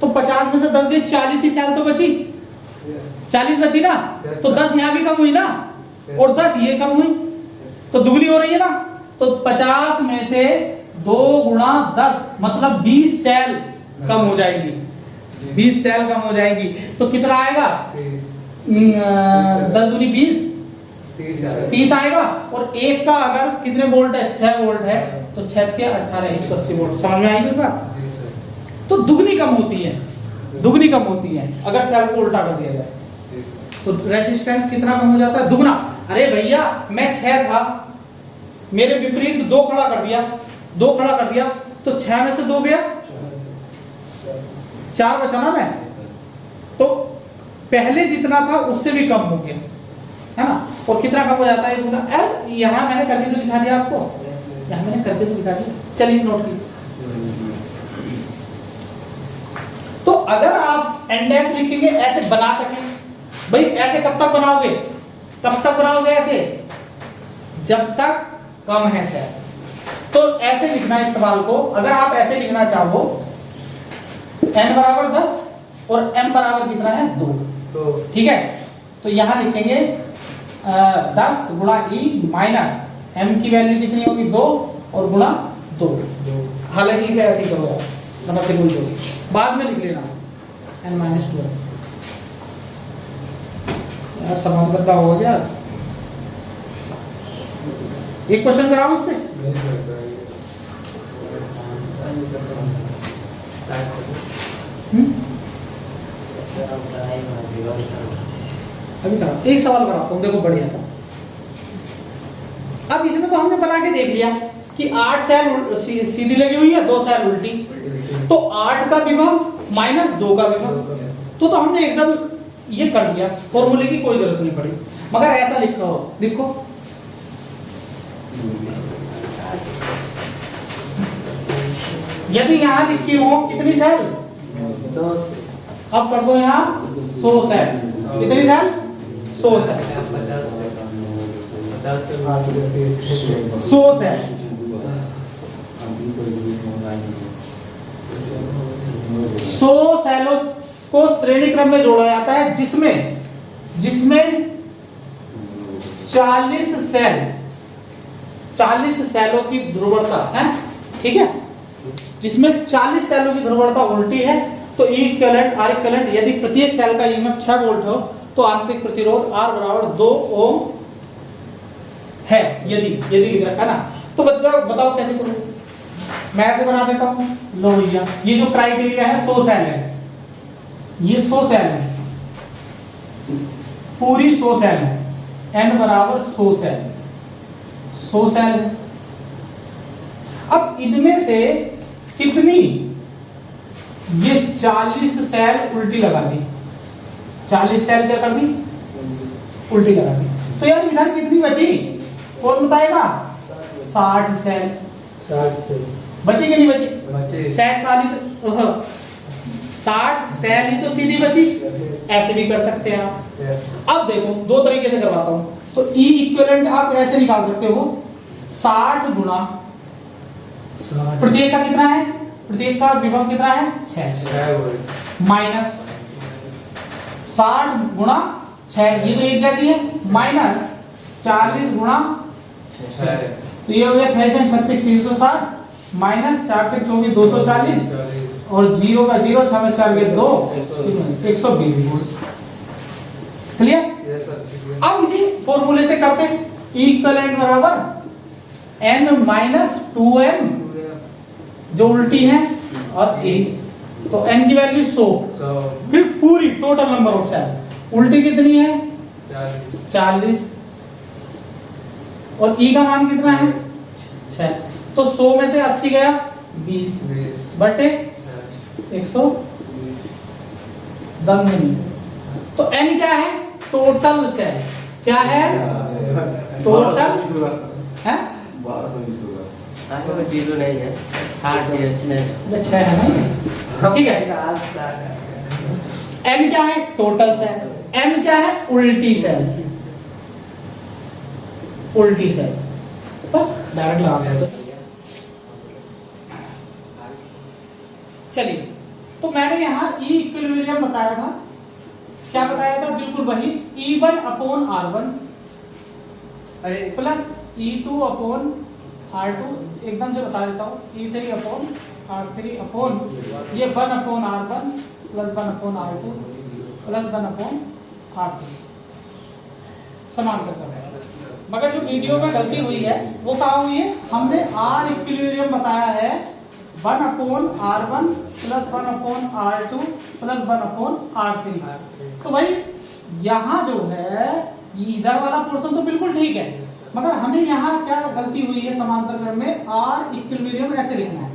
तो 50 में से 10 गई, 40 ही सेल तो बची, 40 बची ना, तो 10 यहाँ भी कम हुई ना, और 10 ये कम हुई, तो दुगनी हो रही है ना। तो 50 में से 2 गुणा 10 मतलब 20 सेल कम हो जाएगी, 20 सेल कम हो जाएगी। तो कितना आएगा 10 दूनी 20, 30 आएगा। और एक का अगर कितने वोल्ट है 6 वोल्ट है, तो 6 के 18 180 वोल्ट, समझ में आएगी बात। तो दुगनी कम होती है, दुगनी कम होती है अगर सेल को उल्टा कर दिया जाए। तो रेजिस्टेंस कितना कम हो जाता है दुगना। अरे भैया मैं 6 था, मेरे विपरीत 2 खड़ा कर दिया, 2 खड़ा कर दिया, तो 6 में से 2 गया 4 बचा ना मैं, तो पहले जितना था उससे भी कम हो गया, है ना। और कितना कम हो जाता है दुगना। यहाँ मैंने करके तो दिखा दिया आपको, यहाँ मैंने करके तो दिखा दिया, चलिए नोट कीजिए। तो अगर आप n डैश लिखेंगे ऐसे बना सके, भाई ऐसे कब तक बनाओगे, कब तक बनाओगे ऐसे, जब तक कम है सेल। तो ऐसे लिखना इस सवाल को, अगर आप ऐसे लिखना चाहो n बराबर 10 और m बराबर कितना है 2, ठीक है। तो यहां लिखेंगे 10 गुणा e माइनस m की वैल्यू कितनी होगी 2 और गुणा 2। हालांकि इसे ऐसे ही करो यार, समझ के बोल दो, बाद में लिख लेना n-2। यार समान करना हो गया। एक क्वेश्चन कराऊं उस पे, अभी करा एक सवाल कराता हूं, देखो बढ़िया सा। अब इसमें तो हमने बना के देख लिया कि 8 सेल सीधी लगी हुई है, 2 सेल उल्टी, तो 8 का विभव माइनस 2 का विभव, तो हमने एकदम ये कर दिया, फॉर्मूले की कोई जरूरत नहीं पड़ी। मगर ऐसा लिखा हो, लिखो यदि यहां लिखी हो कितनी सेल, अब कर दो यहां 100 सेल, कितनी सेल 100 सेल, 100 सेल। 100 सेलों को श्रेणी क्रम में जोड़ा जाता है जिसमें 40 सेलों की ध्रुवणता है, ठीक है। जिसमें 40 सेलों की ध्रुवणता उल्टी है, तो E इक्विवेलेंट R इक्विवेलेंट यदि प्रत्येक सेल का ईएमएफ 6 वोल्ट हो तो आंतरिक प्रतिरोध R बराबर 2 ओम है, यदि है ना। तो बताओ कैसे करूं, मैं ऐसे बना देता हूं। लो भैया ये जो क्राइटेरिया है 100 सेल है, ये 100 सेल है, पूरी 100 सेल है, n बराबर 100 सेल, 100 सेल है। अब इनमें से कितनी, ये 40 सेल उल्टी लगा दी, 40 सेल क्या कर दी उल्टी लगा दी। तो यार इधर कितनी बची कौन बताएगा, 60 सेल, 60 सेल बची कि नहीं बची, 60 साल 60 सेल ही तो सीधी बची, ऐसे भी कर सकते हैं आप। अब देखो दो तरीके से करवाता हूं, तो ई इक्विवेलेंट आप ऐसे निकाल सकते हो, 60 गुणा प्रत्येक का कितना है, प्रत्येक का विभव कितना है 6 माइनस 60 गुणा 6, ये तो एक जैसी है, माइनस 40 गुणा 6, तो ये हो गया 6 6 36 360 माइनस 4 6 24 240 और 0 का 0 6 में 4 के 2 120। क्लियर? अब इसी फॉर्मूले से करते हैं, E इक्विवेलेंट बराबर n माइनस 2m जो उल्टी है और A, तो n की वैल्यू 100, फिर पूरी टोटल नंबर ऑफ सेल, उल्टी कितनी है 40 और E का मान कितना है 6, तो 100 में से 80 गया 20 बटे 100 दम नहीं, तो n क्या है टोटल सेल, क्या है टोटल है 1220 जीरो नहीं है, 60 नहीं 6 है ना, ठीक है। n क्या है टोटल सेल, m क्या है उल्टी सेल, उल्टी सेल, बस डायरेक्ट लगा सकते। चलिए, तो मैंने यहाँ E इक्विलिब्रियम बताया था, क्या बताया था, बिल्कुल वही E1 upon R1 plus E2 upon R2, एकदम से बता देता हूँ, E3 अपॉन R3 अपॉन ये 1 upon R1 plus 1 upon R2 plus 1 upon R3 समांतर कर रहे हैं। मगर जो वीडियो में गलती हुई है वो कहाँ हुई है, हमने R इक्विलिब्रियम बताया है 1 upon R1 plus 1 upon R2 plus 1 upon R3, तो भाई यहाँ जो है ये इधर वाला पोर्शन तो बिल्कुल ठीक है, मगर हमें यहाँ क्या गलती हुई है समांतर क्रम में, R इक्विलिब्रियम ऐसे लिखना है,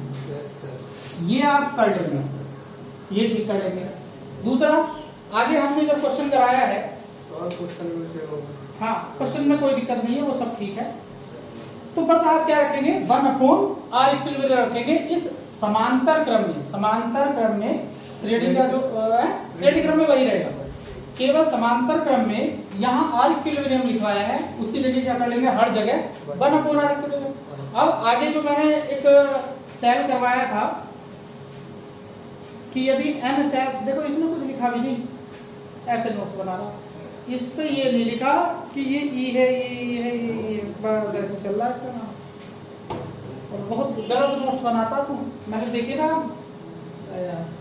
ये आप कर लेंगे, ये ठीक कर लेंगे। दूसरा, आगे हमने जब क्वेश्चन कराया है, और क्वेश्चन में से होगा, हाँ क्वेश्चन में कोई दिक्कत नहीं है, वो सब ठीक है, तो बस आप क्या रखेंगे 1 अपॉन R इक्विलिब्रियम रखेंगे इस समांतर क्रम में, समांतर क्रम में श्रेणी का जो है श्रेणी क्रम में वही रहेगा, केवल समांतर क्रम में यहाँ R इक्विलिब्रियम लिखवाया है, उसकी जगह क्या कर लेंगे हर जगह 1 अपॉन R इक्विलिब्रियम। अब आगे जो मैंने एक सेल करवाया था कि यदि n सेल, देखो इसमें कुछ लिखा भी नहीं, ऐसे नोट्स बना रहा, इस पे ये नहीं लिखा कि ये E है, ये है, ये बस ऐसे चल रहा है इसका नाम, और बहुत गलत नोट्स बनाता तू, मैंने देखे ना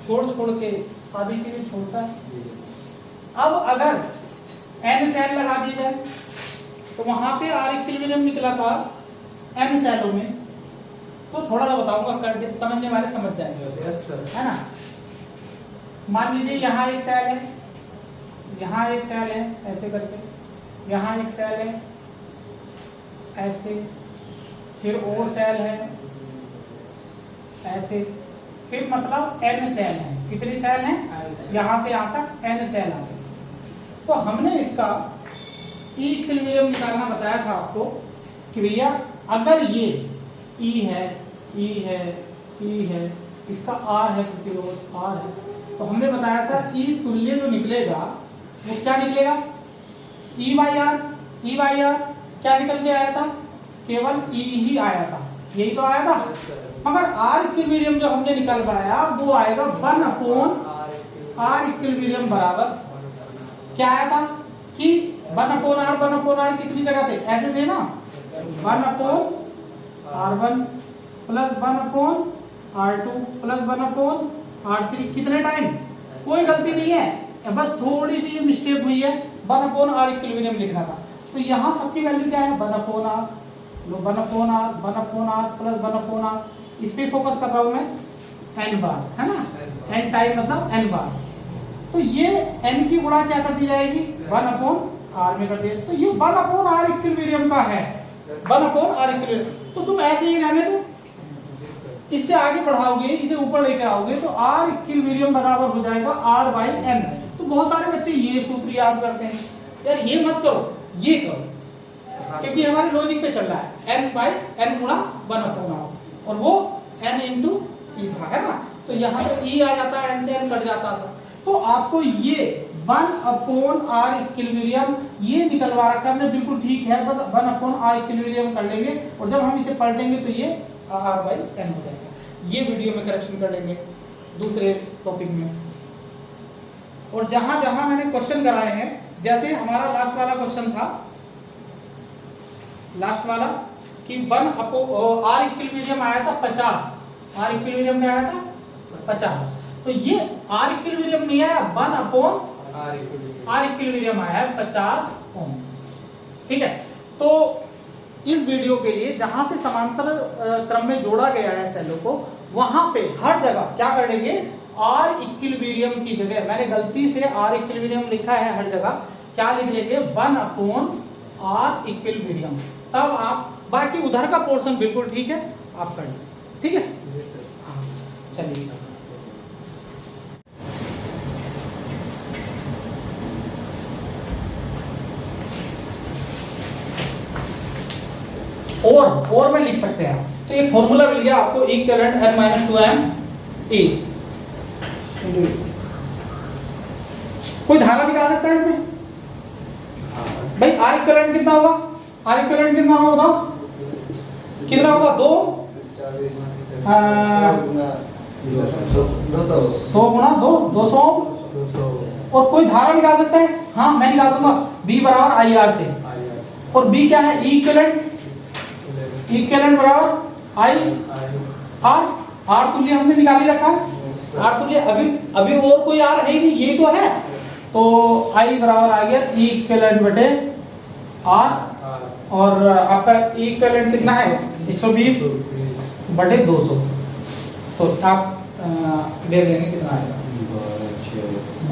छोड़ छोड़ के आधी चीजें छोड़ता है। अब अगर n सेल लगा दी जाए तो वहां पे R इक्विलिब्रियम निकला था n सेलों में, तो थोड़ा सा बताऊंगा, कर समझने वाले समझ जाएंगे, है ना। मान लीजिए यहाँ एक सेल है, यहाँ एक सेल है ऐसे करके, यहाँ एक सेल है ऐसे, फिर और सेल है ऐसे, फिर मतलब n सेल है, कितनी सेल है यहाँ से यहाँ तक n सेल आ गए। तो हमने इसका E इक्विलिब्रियम निकालना बताया था आपको कि भैया अगर ये E है, E है, E है, इसका R है, प्रतिरोध R है, तो हमने बताया था E तुल्य जो निकलेगा वो क्या निकलेगा E by R, E by R क्या निकल के आया था, केवल E ही आया था, यही तो आया था, मगर R इक्विलिब्रियम जो हमने निकल पाया वो आएगा 1 अपॉन R इक्विलिब्रियम बराबर क्या आया था कि 1 अपॉन R कितनी जगह थे, ऐसे थे ना, 1 upon R1 plus 1 upon R2 plus 1 upon R3, कितने टाइम, कोई गलती नहीं है, बस थोड़ी सी मिस्टेक हुई है, 1 अपॉन R इक्विलिब्रियम लिखना था, तो यहाँ सबकी वैल्यू क्या है 1 upon R, 1 upon R, 1 upon R plus 1 upon R, इस पे फोकस कर रहा हूँ मैं, n बार है ना, n टाइम मतलब n बार, तो ये n की गुणा क्या कर दी जाएगी 1 अपॉन R में कर दिया, तो ये 1 अपॉन R इक्विलिब्रियम का है, 1 अपॉन R इक्विलिब्रियम, तो तुम ऐसे ही रहने दो, इससे आगे बढ़ाओगे, इसे ऊपर लेके आओगे तो R इक्विलिब्रियम बराबर हो जाएगा R बाई n। तो बहुत सारे बच्चे ये सूत्र याद करते हैं, यार ये मत करो, ये करो, क्योंकि हमारे लॉजिक पे चल रहा है n बाई n गुणा 1 अपॉन R, और वो n इंटू E था, है ना, तो यहाँ पे ई आ जाता है, एन से एन कट जाता है। तो आपको ये 1/r इक्विलिब्रियम ये निकलवा रखा हमने, बिल्कुल ठीक है, बस 1/r इक्विलिब्रियम कर लेंगे और जब हम इसे पलटेंगे तो ये r/n हो जाएगा। ये वीडियो में करेक्शन कर लेंगे दूसरे टॉपिक में। और जहां जहां मैंने क्वेश्चन कराए हैं, जैसे हमारा लास्ट वाला क्वेश्चन था, लास्ट वाला कि 1/r इक्विलिब्रियम आया था 50, r इक्विलिब्रियम क्या आया था 50, तो ये r इक्विलिब्रियम नहीं आया, 1/r इक्विलिब्रियम आया है 50 ओम। ठीक है, तो इस वीडियो के लिए जहां से समांतर क्रम में जोड़ा गया है सेलों को, वहां पे हर जगह क्या कर लेंगे, r इक्विलिब्रियम की जगह, मैंने गलती से r इक्विलिब्रियम लिखा है, हर जगह क्या लिख लेंगे 1/r इक्विलिब्रियम। तब आप बाकी उधर का पोर्शन बिल्कुल ठीक है, आप कर लें। ठीक है, हाँ चलिए। और में लिख सकते हैं, तो एक फॉर्मूला मिल गया आपको, इक्विवेलेंट n-2m a। कोई धारा निकाल सकता है इसमें भाई? r इक्विवेलेंट कितना होगा, r इक्विवेलेंट कितना होगा, कितना होगा 2 100 गुना 2 200। और कोई धारा निकाल सकता है? हाँ मैं निकाल दूंगा, b बराबर IR से। और b क्या है, इक्विवेलेंट, इक्विवेलेंट बराबर I R तुल्य हमने निकाल ही रखा है, R तुल्य अभी और कोई R है ही नहीं, ये तो है। तो I बराबर आ गया इक्विवेलेंट बटे R, और आपका इक्विवेलेंट कितना है 120 बटे 200। तो आप दे देंगे कितना आएगा,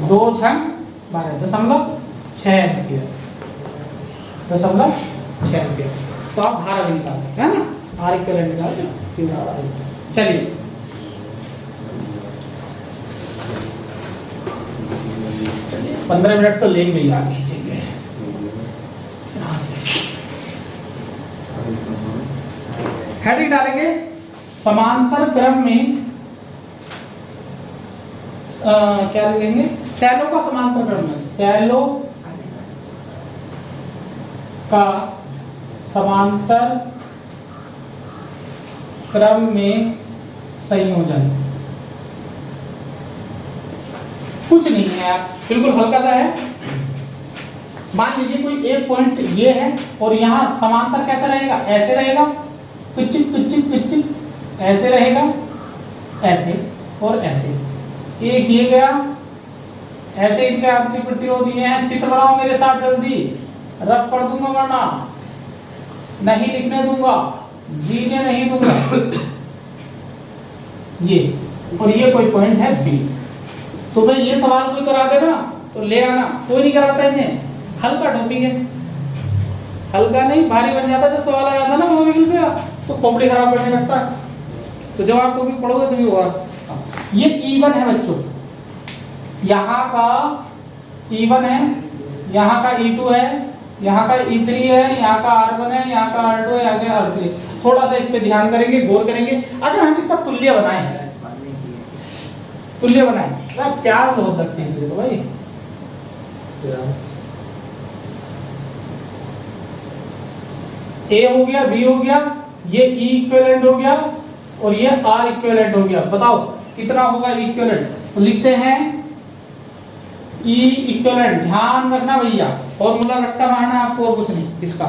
2 6 12.6 एम्पियर, 0.6 एम्पियर। तो आप धारा भी निकाल सकते हैं ना, R इक्विवेलेंट निकाल सकते हैं। चलिए चलिए 15 मिनट तो लेंगे ही, आगे खींचेंगे। हेडिंग डालेंगे समांतर क्रम में क्या लिखेंगे, सेलों का समांतर क्रम में, सेलों का समांतर क्रम में संयोजन। कुछ नहीं है यार, बिल्कुल हल्का सा है। मान लीजिए कोई एक पॉइंट ये है और यहाँ समांतर कैसा रहेगा, ऐसे रहेगा, कुचिक कुचिक कुचिक ऐसे रहेगा, ऐसे और ऐसे। एक ये गया, ऐसे इनके आंतरिक प्रतिरोध ये हैं। चित्र बनाओ मेरे साथ जल्दी, रफ कर दूंगा वरना नहीं लिखने दूंगा, जीने नहीं दूंगा। ये और ये कोई पॉइंट है बी। तो भाई ये सवाल कोई करा देना तो ले आना, कोई नहीं कराता इन्हें, हल्का टॉपिक है, हल्का नहीं भारी बन जाता। जब सवाल आया था ना मोबाइल पे तो खोपड़ी खराब करने लगता है। तो जब आप टॉपिक पढ़ोगे तो भी होगा। ये E1 है बच्चों, यहाँ का E1 है, यहाँ का E2 है, यहाँ का E3 है, यहाँ का R1 है, यहाँ का R2 है, यहाँ का R3। थोड़ा सा इस पे ध्यान करेंगे, गौर करेंगे। अगर हम इसका तुल्य बनाएं, तुल्य बनाएं, प्याज बहुत लगती है तुझे तो भाई। A हो गया, B हो गया, ये E इक्विवेलेंट हो गया और ये R इक्विवेलेंट हो गया। बताओ कितना होगा इक्विवेलेंट? तो लिखते हैं E इक्विवेलेंट। ध्यान रखना भैया, फॉर्मूला रट्टा मारना आपको और कुछ नहीं, इसका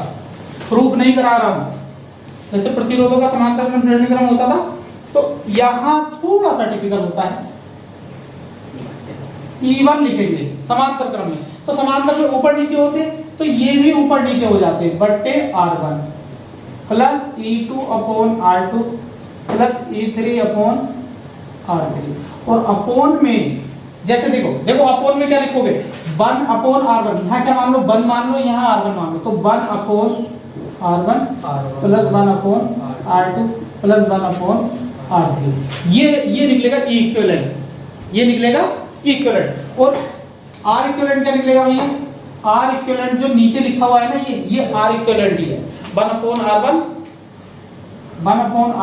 प्रूफ नहीं करा रहा हूं। जैसे प्रतिरोधों का समांतर क्रम श्रेणी क्रम होता था, तो यहाँ थोड़ा सा टिपिकल होता है। E1 लिखेंगे समांतर क्रम में, तो समांतर में ऊपर नीचे होते, तो ये भी ऊपर नीचे हो जाते, बट्टे R1 plus E2 upon R2 plus E3 upon R3। और अपॉन में जैसे देखो अपॉन में क्या लिखोगे, 1 अपॉन R1, यहाँ क्या मान लो 1 मान लो, यहाँ R1 मान लो, तो 1 upon R1 plus 1 upon R2 plus 1 upon R3। ये निकलेगा E इक्विवेलेंट, ये निकलेगा इक्विवेलेंट। और R इक्विवेलेंट क्या निकलेगा भैया, R इक्विवेलेंट जो नीचे लिखा हुआ है ना, ये R इक्विवेलेंट ही है। 1 upon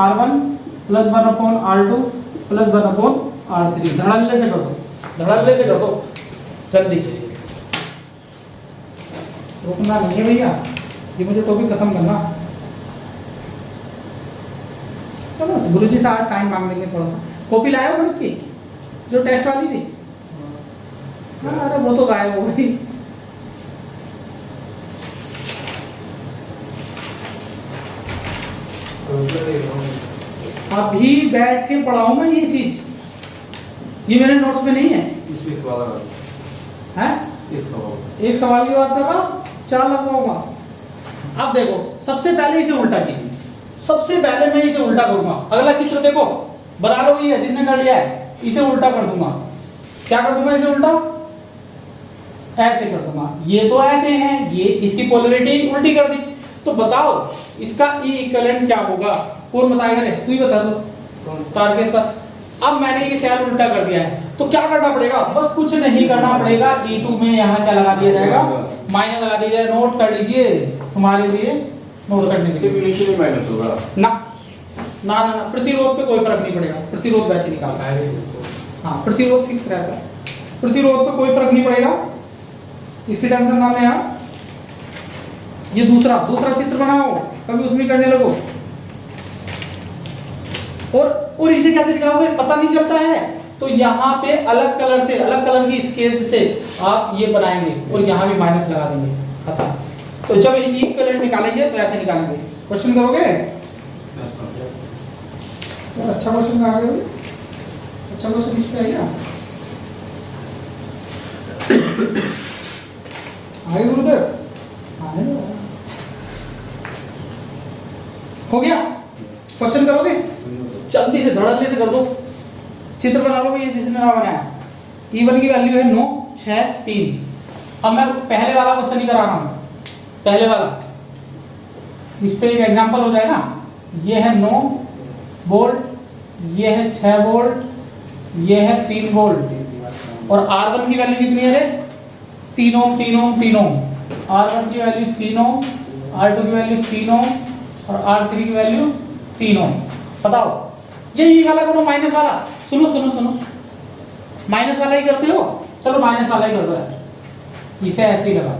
R1 plus 1 upon R2 plus 1 upon R3 धड़ल्ले से कर दो, धड़ल्ले से कर दो जल्दी, रुकना नहीं है भैया, ये मुझे टॉपिक खत्म करना। चलो गुरुजी से आज टाइम मांग लेंगे थोड़ा सा। कॉपी लाया हो गणित की जो टेस्ट वाली थी? हाँ अरे वो तो गायब हो गई। अभी बैठ के पढ़ाऊं मैं ये चीज, ये मेरे नोट्स में नहीं है। इस वाला हैं? एक सवाल की बात कर रहा हूं, 4 लगवाऊंगा। अब देखो सबसे पहले इसे उल्टा कीजिए, सबसे पहले मैं इसे उल्टा करूंगा। अगला चित्र देखो, बना लो ये जिसने कर लिया है, इसे उल्टा कर दूंगा। क्या कर दूंगा इसे उल्टा? ऐसे कर दूंगा। ये तो ऐसे है, ये इसकी पोलैरिटी उल्टी कर दी। तो बताओ इसका ई इक्विवेलेंट क्या होगा? कौन बताएगा रे? तू ही बता दो। तार के साथ अब मैंने ये सेल उल्टा कर दिया है, तो क्या करना पड़ेगा? बस कुछ नहीं करना पड़ेगा। E2 में यहाँ क्या लगा दिया जाएगा? माइनस लगा दिया जाएगा। नोट कर लीजिए, तुम्हारे लिए नोट करने के लिए माइनस होगा ना ना ना, प्रतिरोध पे कोई फर्क नहीं पड़ेगा। प्रतिरोध वैसे निकालना है। हाँ प्रतिरोध फिक्स रहता है, प्रतिरोध पे कोई फर्क नहीं पड़ेगा, इसकी टेंशन ना लें आप। ये दूसरा चित्र बनाओ, कभी उसमें करने लगो। और इसे कैसे दिखाओगे पता नहीं चलता है, तो यहाँ पे अलग कलर से, अलग कलर की स्केल से आप ये बनाएंगे और यहाँ भी माइनस लगा देंगे, खत्म। तो जब इक्विवेलेंट निकालेंगे तो ऐसे निकालेंगे। क्वेश्चन करोगे? यार अच्छा क्वेश्चन आ गया, अच्छा क्वेश्चन इस पे है क्या? आगे गुरुदेव हो गया? क्वेश्चन करोगे? जल्दी से धड़ल्ले से कर दो। चित्र बना लो ये जिसने ना बनाया। E1 की वैल्यू है 9, 6, 3। अब मैं पहले वाला क्वेश्चन ही करा रहा हूं, पहले वाला। इस पे एक एग्जांपल हो जाए ना। ये है 9 वोल्ट, ये है 6 वोल्ट, ये है 3 वोल्ट। और R1 की वैल्यू कितनी है रे? 3 ओम, 3 ओम, 3 ओम। R1 की वैल्यू 3 ओम, R2 की वैल्यू 3 ओम और R3 की वैल्यू 3 ओम। बताओ ये वाला करो, माइनस वाला। सुनो सुनो सुनो, माइनस वाला ही करते हो, चलो माइनस वाला ही कर दो। इसे ऐसे ही लगा,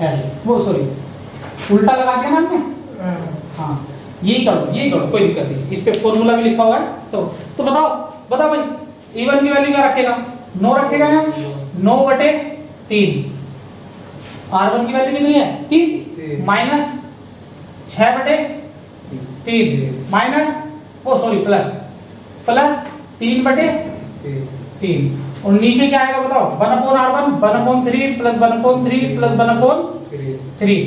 ऐसे, वो सॉरी उल्टा लगा के ना हमने। हाँ यही करो, यही करो, कोई दिक्कत नहीं। इस पे फॉर्मूला भी लिखा हुआ है सब। तो बताओ बताओ भाई, E1 की वैल्यू क्या रखेगा? 9 रखेगा यहाँ, 9/3। R1 की वैल्यू कितनी है? 3 माइनस 6/3 माइनस प्लस 3/3। और नीचे क्या आएगा बताओ? 1/R1 1/3 plus 1/3 plus 1/3।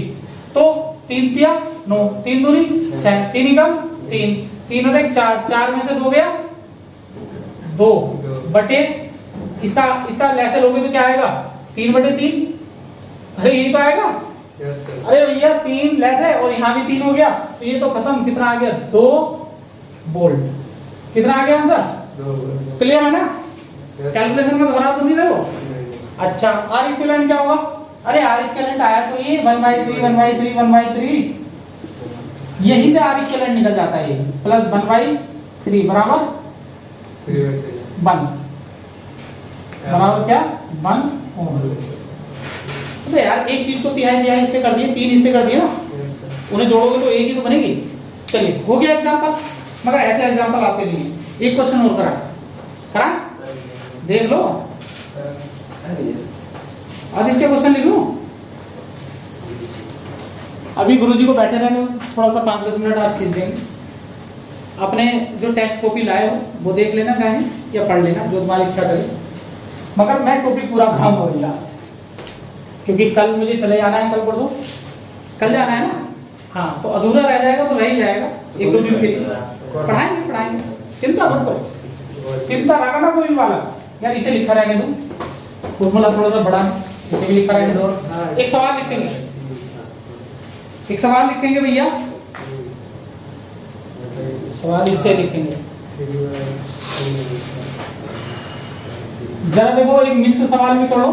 तो 3 तिया 9, 3 दूनी 6, 3 एकम 3, 3 और 1 4, 4 में से 2 गया 2 बटे इसका लेसे लोगे तो क्या आएगा? 3/3। अरे ये तो आएगा। अरे भैया 3 लेस है और यहाँ भी 3 हो गया, तो ये तो खत्म। कितना आ गया? 2 वोल्ट। कितना आ गया आंसर? क्लियर है ना? कैलकुलेशन में घबरा तो नहीं रहे हो? अच्छा आर इक्विवेलेंट क्या होगा? अरे आर इक्विवेलेंट आया तो ये 1/3 1/3 1/3, यही से आर इक्विवेलेंट निकल जाता है। ये प्लस 1/3 बराबर 1 बराबर क्या? 1 ओम। तो यार एक चीज को तिहाई इससे कर दिए, 3 इससे कर दिए ना, उन्हें जोड़ोगे तो एक ही तो बनेगी। चलिए हो गया एग्जांपल, मगर ऐसे एग्जांपल आते नहीं है। एक क्वेश्चन और करा देख लो। आदित्य क्वेश्चन लिख लो। अभी गुरुजी को बैठे रहने थोड़ा सा 5-10 मिनट आज खींच देंगे। अपने जो टेस्ट कॉपी लाए हो वो देख लेना चाहे या पढ़ लेना, जो तुम्हारी इच्छा करे। मगर मैं टॉपिक पूरा पढ़ाऊंगा भैया, क्योंकि कल मुझे चले जाना है, कल परसों कल जाना है ना। हाँ तो अधूरा रह जाएगा तो रह ही जाएगा, 1-2 दिन के लिए पढ़ाएंगे। चिंता मत करो, चिंता रखना कोई वाला। यार इसे लिखा रहने दो, फॉर्मूला थोड़ा सा बड़ा है, इसे भी लिखा रहने दो। एक सवाल लिखेंगे, एक सवाल लिखेंगे भैया, सवाल इससे लिखेंगे। जरा देखो एक मिक्स सवाल भी कर लो।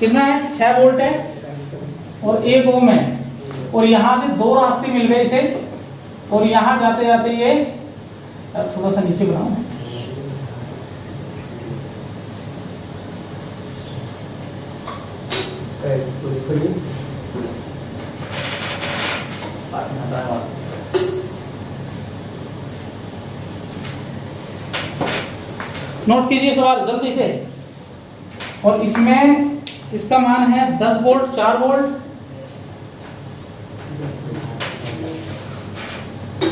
कितना है? 6 वोल्ट है और 1 ओम है, और यहाँ से 2 रास्ते मिल गए इसे, और यहाँ जाते जाते ये थोड़ा सा नीचे बनाओ, नोट कीजिए सवाल जल्दी से। और इसमें इसका मान है 10 वोल्ट, 4 वोल्ट।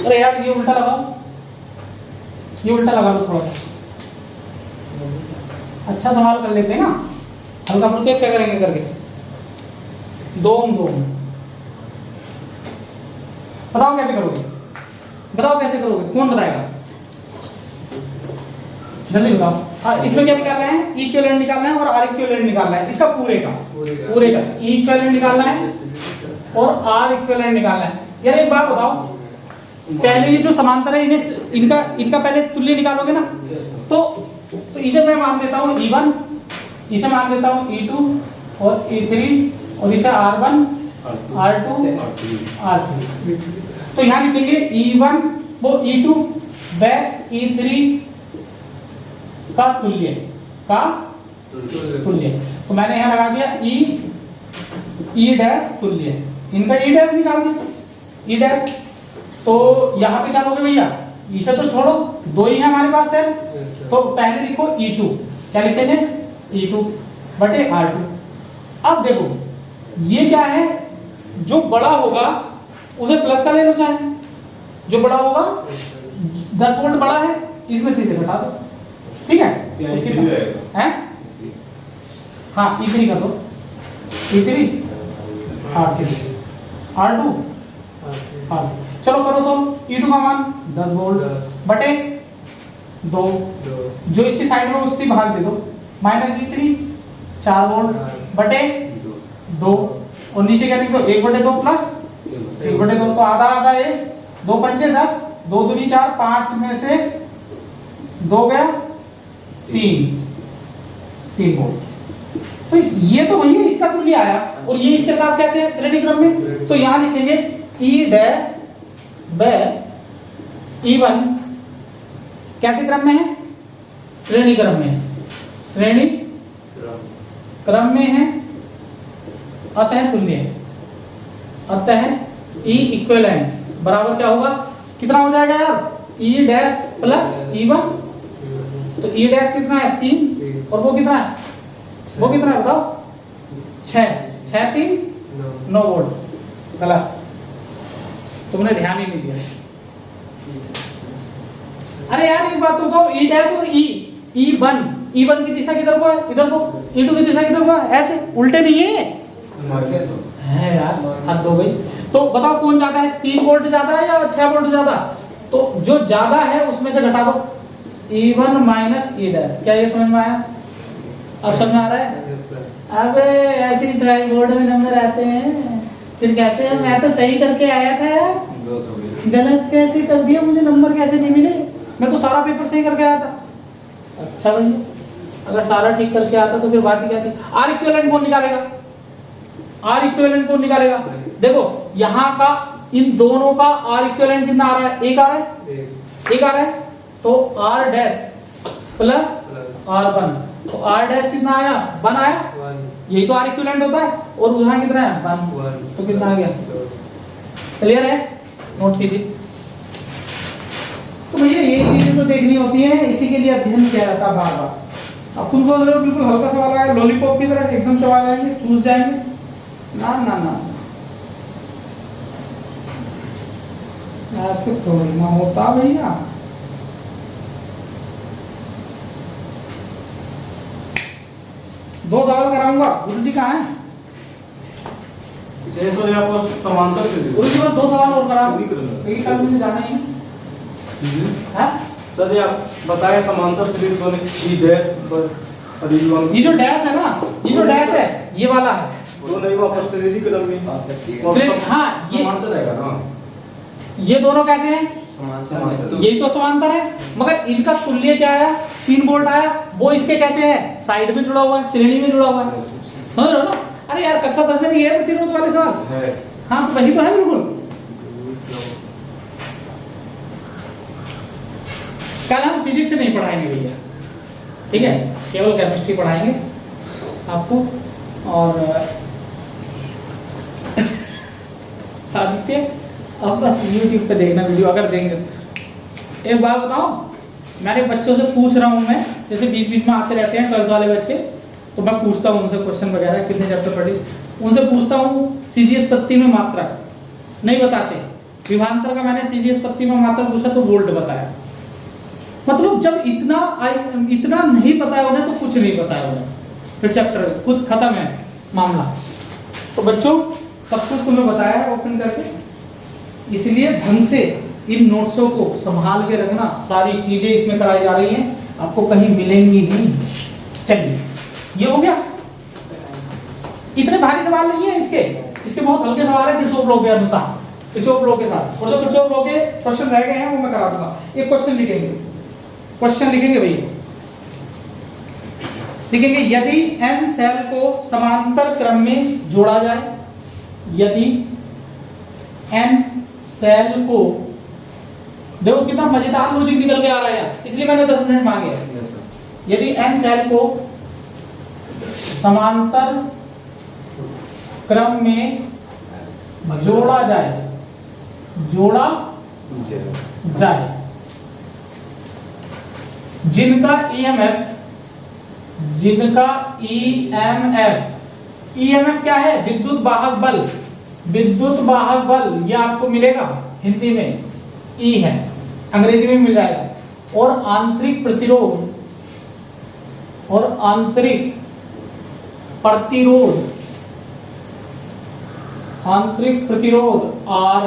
अरे यार ये उल्टा लगाओ, ये उल्टा लगा लो थोड़ा सा। अच्छा सवाल कर लेते हैं ना, हल्का फुल्का क्या करेंगे करके। 2 ओम 2 ओम। बताओ कैसे करोगे, बताओ कैसे करोगे, कौन बताएगा, जल्दी बताओ। इसमें क्या निकालना है, इक्विवेलेंट निकालना है और आर इक्विवेलेंट निकालना है, इसका पूरे का ई इक्विवेलेंट निकालना है और आर इक्विवेलेंट निकालना है। यार एक बात बताओ, पहले ये जो समांतर है इन्हें इनका पहले तुल्य निकालोगे ना, तो इसे मैं मान देता हूँ E1, इसे मान देता हूँ E2 और E3 और इसे R1 R2 R3। तो यहाँ लिखेंगे E1 वो E2 व E3 का तुल्य तो मैंने यहाँ लगा दिया E डैश तुल्य, इनका E डैश निकाल दिया, E डैश। तो यहाँ पे क्या लोगे भैया, इसे तो छोड़ो, 2 ही है हमारे पास है, तो पहले लिखो E2, क्या लिखेंगे E2 बटे R2। अब देखो ये क्या है, जो बड़ा होगा उसे प्लस का ले लो, चाहे जो बड़ा होगा 10 वोल्ट बड़ा है, इसमें से इसे घटा दो, ठीक है। तो कितना है, हाँ E3 कर दो, E3 R3 R2 R2। चलो करो सॉल्व। E2 का मान 10 वोल्ट बटे 2, जो इसकी साइड में उससे भाग दे दो, माइनस E3 4 वोल्ट बटे 2 और नीचे क्या लिख दो 1 बटे 2 प्लस 1 बटे 2, तो आधा आधा है, 2 पंचे 10, 2 दूनी 4, 5 में से 2 गया 3 वोल्ट। तो ये तो भैया इसका तुल्य आया, और ये इसके साथ कैसे है श्रेणी क्रम में, तो यहाँ लिखेंगे E डैश व E1 कैसे क्रम में है, श्रेणी क्रम में है, श्रेणी क्रम में है, अतः तुल्य है, अतः E इक्विवेलेंट बराबर क्या होगा, कितना हो जाएगा यार, E डैश प्लस E1। तो E डैश कितना है 3 और वो कितना है, वो कितना है बताओ 6 3 9 वोल्ट। गलत, तुमने ध्यान ही नहीं दिया। अरे यार एक बात तो बताओ, E डैश और E1 की दिशा किधर को है, इधर को, E2 की दिशा किधर को है, ऐसे उल्टे नहीं है यार, हद हो गई। तो बताओ कौन ज्यादा है, 3 वोल्ट ज्यादा है या 6 वोल्ट ज्यादा, तो जो ज्यादा है उसमें से घटा दो E1 माइनस E डैश। क्या ये समझ में आया, अब समझ में आ रहा है। अबे ऐसे ही ड्राइंग बोर्ड में नंबर आते हैं, फिर कहते हैं मैं तो सही करके आया था यार, गलत कैसे कर दिया, मुझे नंबर कैसे नहीं मिले, मैं तो सारा पेपर सही करके आया था। अच्छा भैया, अगर सारा ठीक करके आता तो फिर बात ही क्या थी। आर इक्विवेलेंट कौन निकालेगा, आर इक्विवेलेंट कौन निकालेगा, देखो यहाँ का इन दोनों का आर इक्विवेलेंट कितना आ रहा है, एक आ रहा है, एक आ रहा है, तो आर डैश प्लस R1, तो आर डैश कितना आया 1 आया, यही तो आर इक्विवेलेंट होता है, और यहाँ कितना है 1, तो कितना आ गया, क्लियर है, नोट कीजिए। तो भैया ये चीजें तो देखनी होती है, इसी के लिए अध्ययन किया जाता है बार बार। अब तुम सोच रहे हो बिल्कुल हल्का सवाल आया, लॉलीपॉप की तरह एकदम चबा जाएंगे, चूस जाएंगे, ना ना ना, ऐसे थोड़ी ना होता भैया। दो सवाल कराऊंगा, गुरु जी कहाँ हैं, आपको समांतर गुरु जी बस 2 सवाल और करा, क्योंकि कल मुझे जाना ही है। सर ये आप बताएं समांतर श्रेणी दोनों E डैश और E1, ये जो डैश है ना, ये जो डैश है ये वाला है, दोनों ही वापस श्रेणी क्रम में, हाँ ये समांतर रहेगा ना, ये दोनों कैसे हैं, समांतर, यही तो समांतर है, मगर इनका तुल्य क्या आया 3 वोल्ट आया, वो इसके कैसे है, साइड में जुड़ा हुआ है, श्रेणी में जुड़ा हुआ है, समझ रहे हो ना। अरे यार कक्षा 10 में नहीं है प्रतिरोध वाले सवाल है, हाँ तो वही तो है बिल्कुल। कल हम फिजिक्स से नहीं पढ़ाएंगे भैया, ठीक है, केवल केमिस्ट्री पढ़ाएंगे आपको, और आदित्य अब बस YouTube पे देखना वीडियो अगर देंगे। एक बात बताओ, मैंने बच्चों से पूछ रहा हूँ मैं, जैसे बीच बीच में आते रहते हैं 12th वाले बच्चे, तो मैं पूछता हूँ उनसे क्वेश्चन वगैरह कितने चैप्टर पढ़े, उनसे पूछता हूँ CGS पत्ती में मात्रा, नहीं बताते। विभांतर का मैंने CGS पत्ती में मात्रा पूछा तो वोल्ट बताया। मतलब जब इतना नहीं पता है उन्हें तो कुछ नहीं पता है उन्हें, फिर चैप्टर खुद खत्म है मामला। तो बच्चों सब कुछ तुम्हें बताया है ओपन करके, इसलिए ढंग से इन नोट्सों को संभाल के रखना। सारी चीजें इसमें कराई जा रही हैं, आपको कहीं मिलेंगी नहीं। चलिए ये हो गया। इतने भारी सवाल नहीं है इसके बहुत हल्के सवाल है किरचॉफ लॉ के अनुसार, किरचॉफ लॉ के साथ। और जो किरचॉफ लॉ के क्वेश्चन रह गए हैं वो मैं करा दूंगा। एक क्वेश्चन लिखेंगे भैया, लिखेंगे यदि n सेल को समांतर क्रम में जोड़ा जाए, यदि n सेल को, देखो कितना मजेदार लॉजिक निकल के आ रहा है, इसलिए मैंने 10 मिनट मांगे। यदि n सेल को समांतर क्रम में जोड़ा जाए, जिनका EMF क्या है? विद्युत वाहक बल, ये आपको मिलेगा हिंदी में E है, अंग्रेजी में मिल जाएगा। और आंतरिक प्रतिरोध R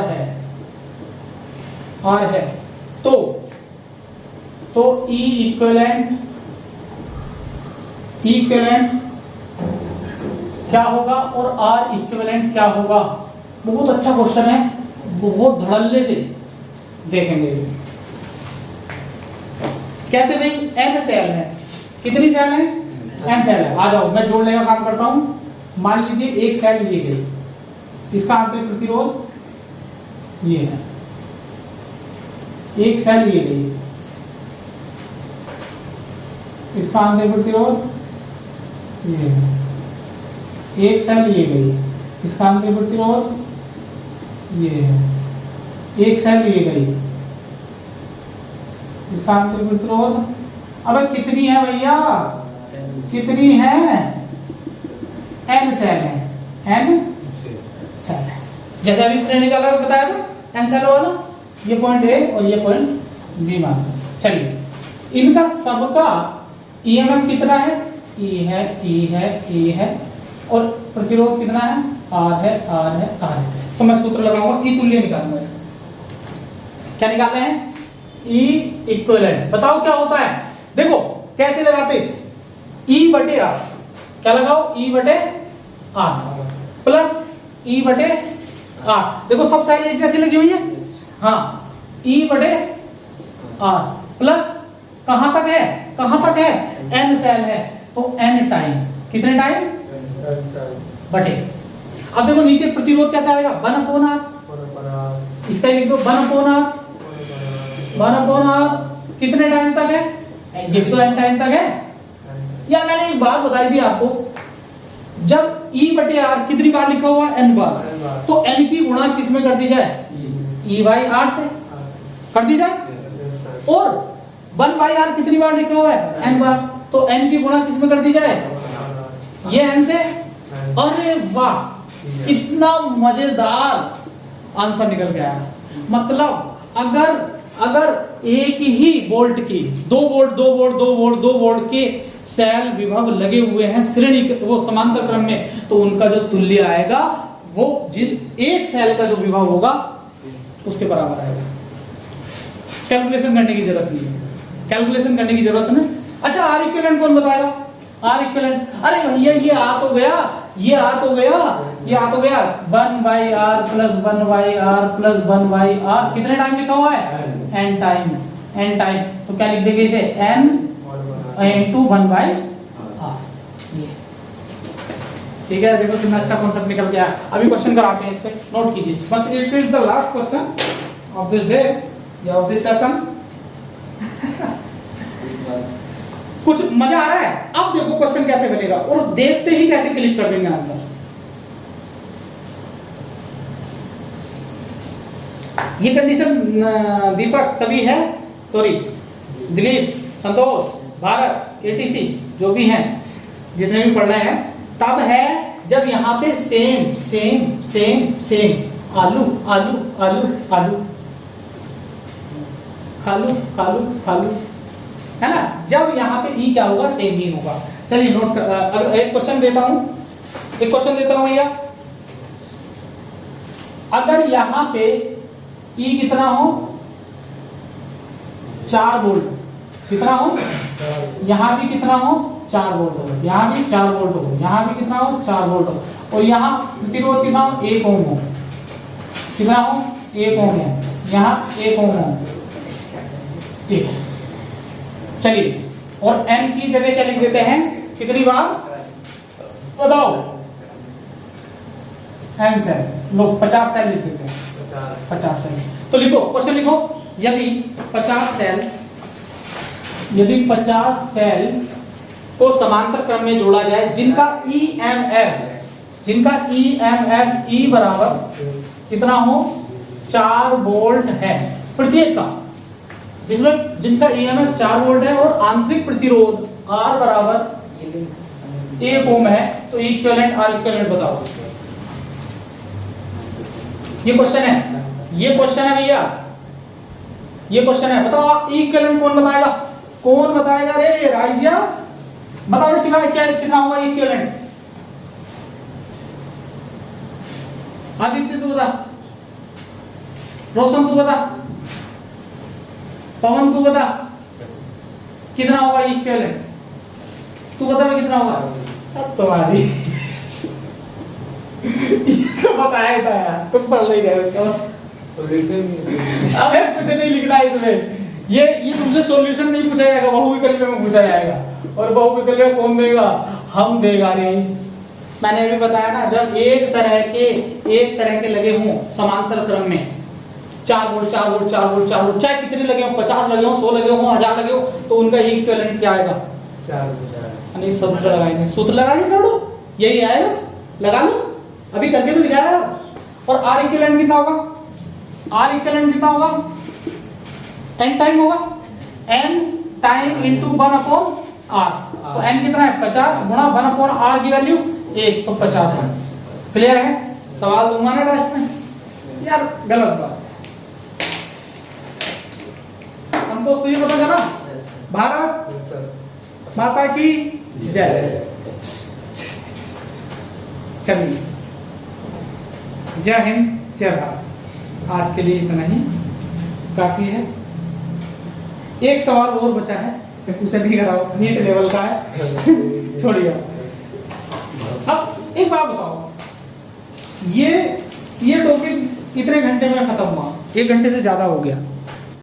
है। तो E इक्विवेलेंट क्या होगा और R इक्विवेलेंट क्या होगा? बहुत अच्छा क्वेश्चन है, बहुत धड़ल्ले से देखेंगे। कैसे भाई? n सेल है, कितनी सेल है? n सेल है। आ जाओ मैं जोड़ने का काम करता हूं। मान लीजिए एक सेल ली गई, इसका आंतरिक प्रतिरोध ये है, एक सेल ली गई, इसका आंतरिक प्रतिरोध ये है, एक सेल ली गई, इसका आंतरिक प्रतिरोध ये है, एक सेल ली गई, इसका आंतरिक प्रतिरोध, अब कितनी है भैया? कितनी है? n सेल है, n सेल है। जैसे अभी श्रेणी का बताया था n सेल वाला, ये पॉइंट A और ये पॉइंट B मान। चलिए इनका सबका EMF कितना है? E है और प्रतिरोध कितना है? R है। तो मैं सूत्र लगाऊंगा, E तुल्य निकालूंगा इसका। क्या निकाल रहे हैं? E equivalent. बताओ क्या होता है? देखो कैसे लगाते, E बटे R, क्या लगाओ? E बटे R प्लस E बटे R। देखो सब साइड एक जैसी लगी हुई है, हाँ, E बटे R प्लस कहां तक है? n सेल है तो n टाइम, कितने टाइम? बटे। अब देखो नीचे प्रतिरोध कैसा आएगा? 1/R। इसका लिख दो 1/R। कितने टाइम तक है? ये भी तो n टाइम तक है। यार मैंने एक बात बताई थी आपको, जब E बटे R कितनी बार लिखा हुआ है? n बार। तो n की गुणा किस में कर दी जाए? E बाई R से कर दी जाए। और 1/R कितनी बार लिखा हुआ है? n बार। तो n की गुणा किस में कर दी जाए? ये n से। अरे वाह, इतना मजेदार आंसर निकल गया है। मतलब अगर एक ही वोल्ट की 2 वोल्ट के सेल विभव लगे हुए हैं श्रेणी वो समांतर क्रम में, तो उनका जो तुल्य आएगा वो जिस एक सेल का जो विभव होगा उसके बराबर आएगा। कैलकुलेशन करने की जरूरत नहीं। अच्छा R इक्विवेलेंट कौन बताएगा? R इक्विवेलेंट, अरे भैया ये आ तो गया 1/R plus 1/R plus 1/R। कितने टाइम लिखा हुआ है? n time. तो क्या लिख देंगे इसे? n into 1/R। ये ठीक है। देखो कितना अच्छा कॉन्सेप्ट निकल गया। अभी क्वेश्चन कराते हैं, इस पे नोट कीजिए बस। It is the last question of this day या ऑफ दिस सेशन। कुछ मजा आ रहा है? अब देखो क्वेश्चन कैसे बनेगा और देखते ही कैसे क्लिक कर देंगे आंसर। ये कंडीशन दीपक तभी है, सॉरी दिलीप, संतोष, भारत, एटीसी जो भी हैं, जितने भी पढ़ रहे हैं, तब है जब यहाँ पे सेम सेम सेम सेम आलू आलू आलू आलू खालू खालू खालू, है ना, जब यहाँ पे ई क्या होगा, सेम ही होगा। चलिए नोट कर, एक क्वेश्चन देता हूं, एक क्वेश्चन देता हूं भैया। अगर यहाँ पे ई कितना हो, 4 वोल्ट, कितना हो, यहाँ भी कितना हो, 4 वोल्ट हो, यहाँ भी 4 वोल्ट हो, यहाँ भी कितना हो, 4 वोल्ट हो, और यहाँ प्रतिरोध कितना हो, 1 ओम हो, कितना हो, 1 ओम हो, यहाँ 1 ओम हो, 1 ओम। चलिए, और n की जगह क्या लिख देते हैं, कितनी बार बताओ, n सेल, लोग 50 सेल लिख देते हैं, 50 सेल। तो लिखो, क्वेश्चन लिखो, यदि 50 सेल को समांतर क्रम में जोड़ा जाए जिनका EMF E बराबर कितना हो, 4 वोल्ट है प्रत्येक का, जिसमें जिनका EMF 4 वोल्ट है और आंतरिक प्रतिरोध R बराबर 1 ओम है, तो इक्विवेलेंट R इक्विवेलेंट बताओ। ये क्वेश्चन है, ये क्वेश्चन है भैया, ये क्वेश्चन है, बताओ इक्विवेलेंट कौन बताएगा, कौन बताएगा रे राइजिया, बताओ रे सिवाय क्या कितना होगा इक्विवेलेंट, आदित्य तू बता, रोशन तू बता, पवन तू बता, कितना होगा इक्विवेलेंट, तू बता मैं कितना होगा, अब तुम्हारी तो बताया था यार, तुम पढ़ नहीं गए उसका, तो लिखे नहीं। अबे कुछ नहीं लिखना है इसमें, ये तुमसे सॉल्यूशन नहीं पूछा जाएगा, बहुविकल्प में पूछा जाएगा, और बहुविकल्प कौन देगा, हम देगा रे। मैंने अभी बताया ना, जब एक तरह के लगे हों समांतर क्रम में, 4 वोल्ट 4 वोल्ट 4 वोल्ट 4 वोल्ट, चाहे कितने लगे हो, 50 लगे हो, 100 लगे हो, 1000 लगे हो, तो उनका इक्विवेलेंट क्या आएगा, 4 नहीं सूत्र लगाएंगे, सूत्र लगाइए करो, यही आएगा, लगा लो, अभी करके तो दिखाया। और R इक्विवेलेंट कितना होगा, R इक्विवेलेंट कितना होगा, n टाइम होगा, n टाइम इनटू 1/r, तो n कितना है, 50 गुणा 1/r की वैल्यू 1, तो 50 है। क्लियर है, सवाल दूंगा ना टेस्ट में यार, गलत बात, संतोष तुझे पता चला, भारत माता की जय। चलिए, जय हिंद जय भारत, आज के लिए इतना ही काफी है। एक सवाल और बचा है, उसे नहीं कराओ, नीट लेवल का है, छोड़िए। अब एक बात बताओ, ये टॉपिक कितने घंटे में खत्म हुआ, 1 घंटे से ज्यादा हो गया,